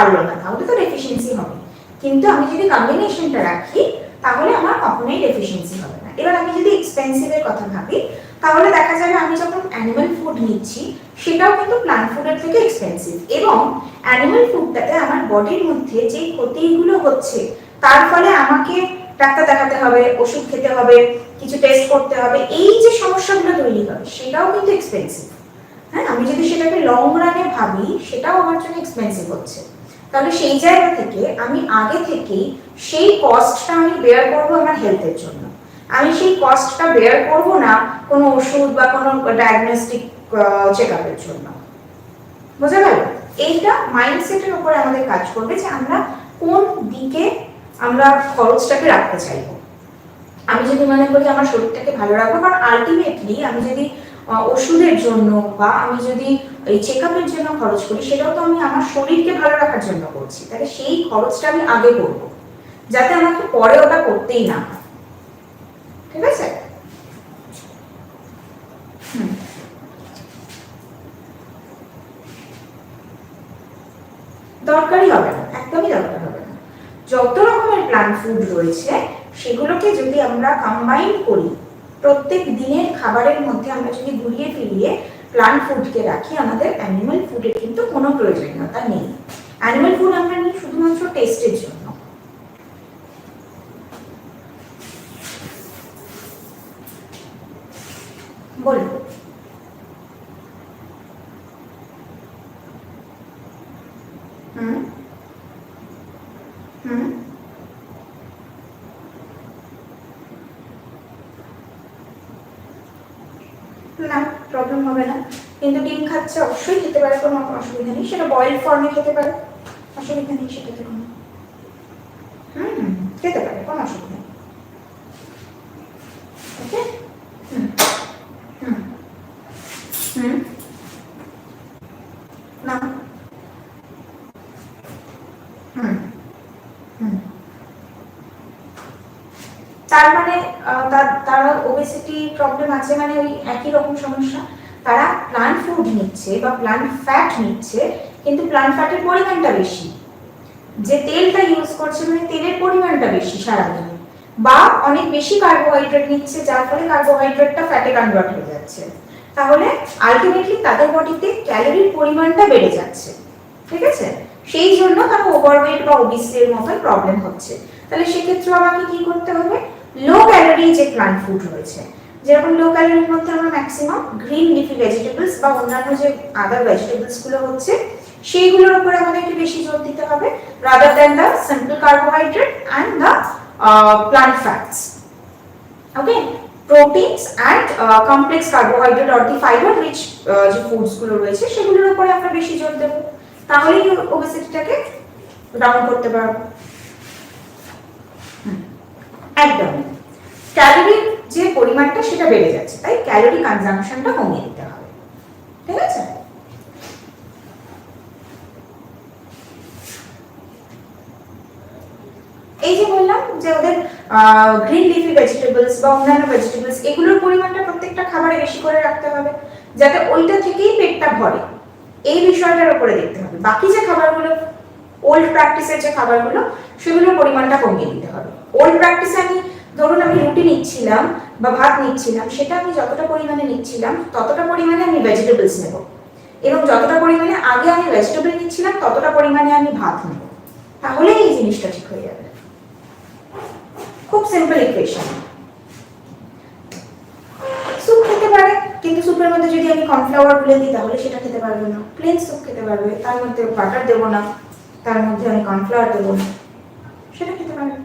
পারলো না, তাহলে তো ডেফিসিয়েন্সি হবে। কিন্তু আমি যদি কম্বিনেশনটা রাখি তাহলে আমার কখনোই ডেফিসিয়েন্সি হবে না। এবার আমি যদি এক্সপেন্সিভের কথা ভাবি তাহলে দেখা যাবে আমি যখন অ্যানিমাল ফুড নিচ্ছি সেটাও কিন্তু প্ল্যান্ট ফুডের থেকে এক্সপেন্সিভ, এবং অ্যানিমাল ফুডটাতে আমার বডির মধ্যে যে ক্ষতিগুলো হচ্ছে তার ফলে আমাকে ডাক্তার দেখাতে হবে, ওষুধ খেতে হবে, কিছু টেস্ট করতে হবে, এই যে সমস্যাগুলো তৈরি হবে সেটাও কিন্তু এক্সপেন্সিভ। হ্যাঁ, আমি যদি সেটাকে লং রানে ভাবি সেটাও আমার জন্য এক্সপেন্সিভ হচ্ছে। তাহলে সেই জায়গা থেকে আমি আগে থেকেই সেই কস্টটা আমি বেয়ার করব আমার হেলথের জন্য। আমি সেই কস্টটা বেয়ার করব না কোনো ওষুধ বা কোনো ডায়াগনস্টিক চেকআপের জন্য। বোঝা গেল? এইটা মাইন্ডসেটের উপরে আমাদের কাজ করবে যে আমরা কোন দিকে আমরা খরচটাকে রাখতে চাইবো। আমি যদি মনে করি আমার শরীরটাকে ভালো রাখবো, কারণ আলটিমেটলি আমি যদি ওষুধের জন্য বা আমি যদি এই চেকআপের জন্য খরচ করি সেটাও তো আমি আমার শরীরকে ভালো রাখার জন্য করছি, তাহলে সেই খরচটা আমি আগে করব যাতে আমাকে পরে ওটা করতেই না হয়। ঠিক আছে? দরকারই হবে না, একদমই দরকার হবে না। যত রকমের প্ল্যান্ট ফুড রয়েছে সেগুলোকে যদি আমরা কম্বাইন করি, প্রত্যেক দিনের খাবারের মধ্যে আমরা যদি ঘুরিয়ে ফিরিয়ে প্ল্যান্ট ফুডকে রাখি, আমাদের অ্যানিমাল ফুডের কিন্তু কোনো প্রয়োজনীয়তা নেই। অ্যানিমাল ফুড আমরা নিই শুধুমাত্র টেস্টের জন্য। বলুন। না, প্রবলেম হবে না। কিন্তু ডিম খাচ্ছে অবশ্যই খেতে পারে, কোনো অসুবিধা নেই। সেটা বয়েল ফর্মে খেতে পারে, অসুবিধা নেই সেটাতে কোনো। খেতে পারে, কোনো অসুবিধা নেই। ওকে? না। তার মানে তারা ওবেসিটি প্রবলেম আছে মানে ওই একই রকম সমস্যা। তারা প্ল্যান্ট ফুড নিচ্ছে বা প্ল্যান্ট ফ্যাট নিচ্ছে, কিন্তু প্ল্যান্ট ফ্যাটের পরিমাণটা বেশি, যে তেলটা ইউজ করছে মানে তেলের পরিমাণটা বেশি সারাদিনে, বা অনেক বেশি কার্বোহাইড্রেট নিচ্ছে যার ফলে কার্বোহাইড্রেটটা ফ্যাটে কনভার্ট হয়ে যাচ্ছে। তাহলে আলটিমেটলি তাদের বডিতে ক্যালোরির পরিমাণটা বেড়ে যাচ্ছে। ঠিক আছে? সেই জন্য তার ওভারওয়েট বা ওবেসিটির মতো প্রবলেম হচ্ছে। তাহলে সেক্ষেত্রে আমাকে কি করতে হবে? লো ক্যালোরি যে প্ল্যান্ট ফুড রয়েছে, যেরকম লো ক্যালোরির মধ্যে আমরা ম্যাক্সিমাম গ্রিন লিফি ভেজিটেবলস বা অন্যান্য যে আদার ভেজিটেবলস গুলো হচ্ছে সেইগুলোর উপরে আমাদেরকে বেশি জোর দিতে হবে, rather than the simple carbohydrate and the plant fats. Okay? Proteins and complex carbohydrate or the fibre rich যে ফুডস গুলো রয়েছে সেগুলোর উপরে আমরা বেশি জোর দেবো, তাহলেই ওবেসিটিটাকে ডাউন করতে পারবো। একদম ক্যালোরির যে পরিমাণটা সেটা বেড়ে যাচ্ছে, তাই ক্যালোরি কনজাম্পশনটা কমিয়ে দিতে হবে। ঠিক আছে? এই যে বললাম যে ওদের গ্রিন লিফি ভেজিটেবলস বা অন্যান্য ভেজিটেবলস এগুলোর পরিমাণটা প্রত্যেকটা খাবারে বেশি করে রাখতে হবে যাতে ওইটা থেকেই পেটটা ভরে, এই বিষয়টার উপরে দেখতে হবে। বাকি যে খাবারগুলো ওল্ড প্র্যাকটিসের যে খাবারগুলো সেগুলোর পরিমাণটা কমিয়ে দিতে হবে। ওল্ড প্র্যাকটিসে আমি ধরুন আমি রুটি নিচ্ছিলাম বা ভাত নিচ্ছিলাম, সেটা আমি যতটা পরিমাণে নিচ্ছিলাম ততটা পরিমাণে আমি ভেজিটেবলস নেব, এবং যতটা পরিমাণে আগে আমি ভেজিটেবল নিচ্ছিলাম ততটা পরিমাণে আমি ভাত নেব, তাহলে এই জিনিসটা ঠিক হয়ে যাবে। খুব সিম্পল ইকুয়েশন। স্যুপ খেতে পারে, কিন্তু স্যুপের মধ্যে যদি আমি কর্নফ্লাওয়ার গুলে দিই তাহলে সেটা খেতে পারবে না। প্লেন স্যুপ খেতে পারবে, তার মধ্যে বাটার দেবো না, তার মধ্যে আমি কর্নফ্লাওয়ার দেবো না, সেটা খেতে পারবে।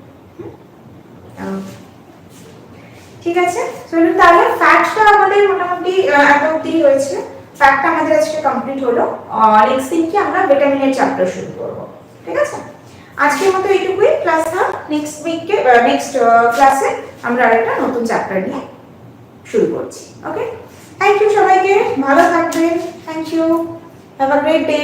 ঠিক আছে? চলুন তাহলে ফ্যাটটা আমাদের মোটামুটি এত অবধি হয়েছে। ফ্যাটটা আমাদের আজকে কমপ্লিট হলো। নেক্সট দিন কি আমরা ভিটামিনের চ্যাপ্টার শুরু করব। ঠিক আছে? আজকের মতো এইটুকুই ক্লাস থাক। নেক্সট উইকে নেক্সট ক্লাসে আমরা আরেকটা নতুন চ্যাপ্টার নিয়ে শুরু করছি। ওকে? থ্যাংক ইউ সবাইকে, ভালো থাকবেন। Thank you, have a great day.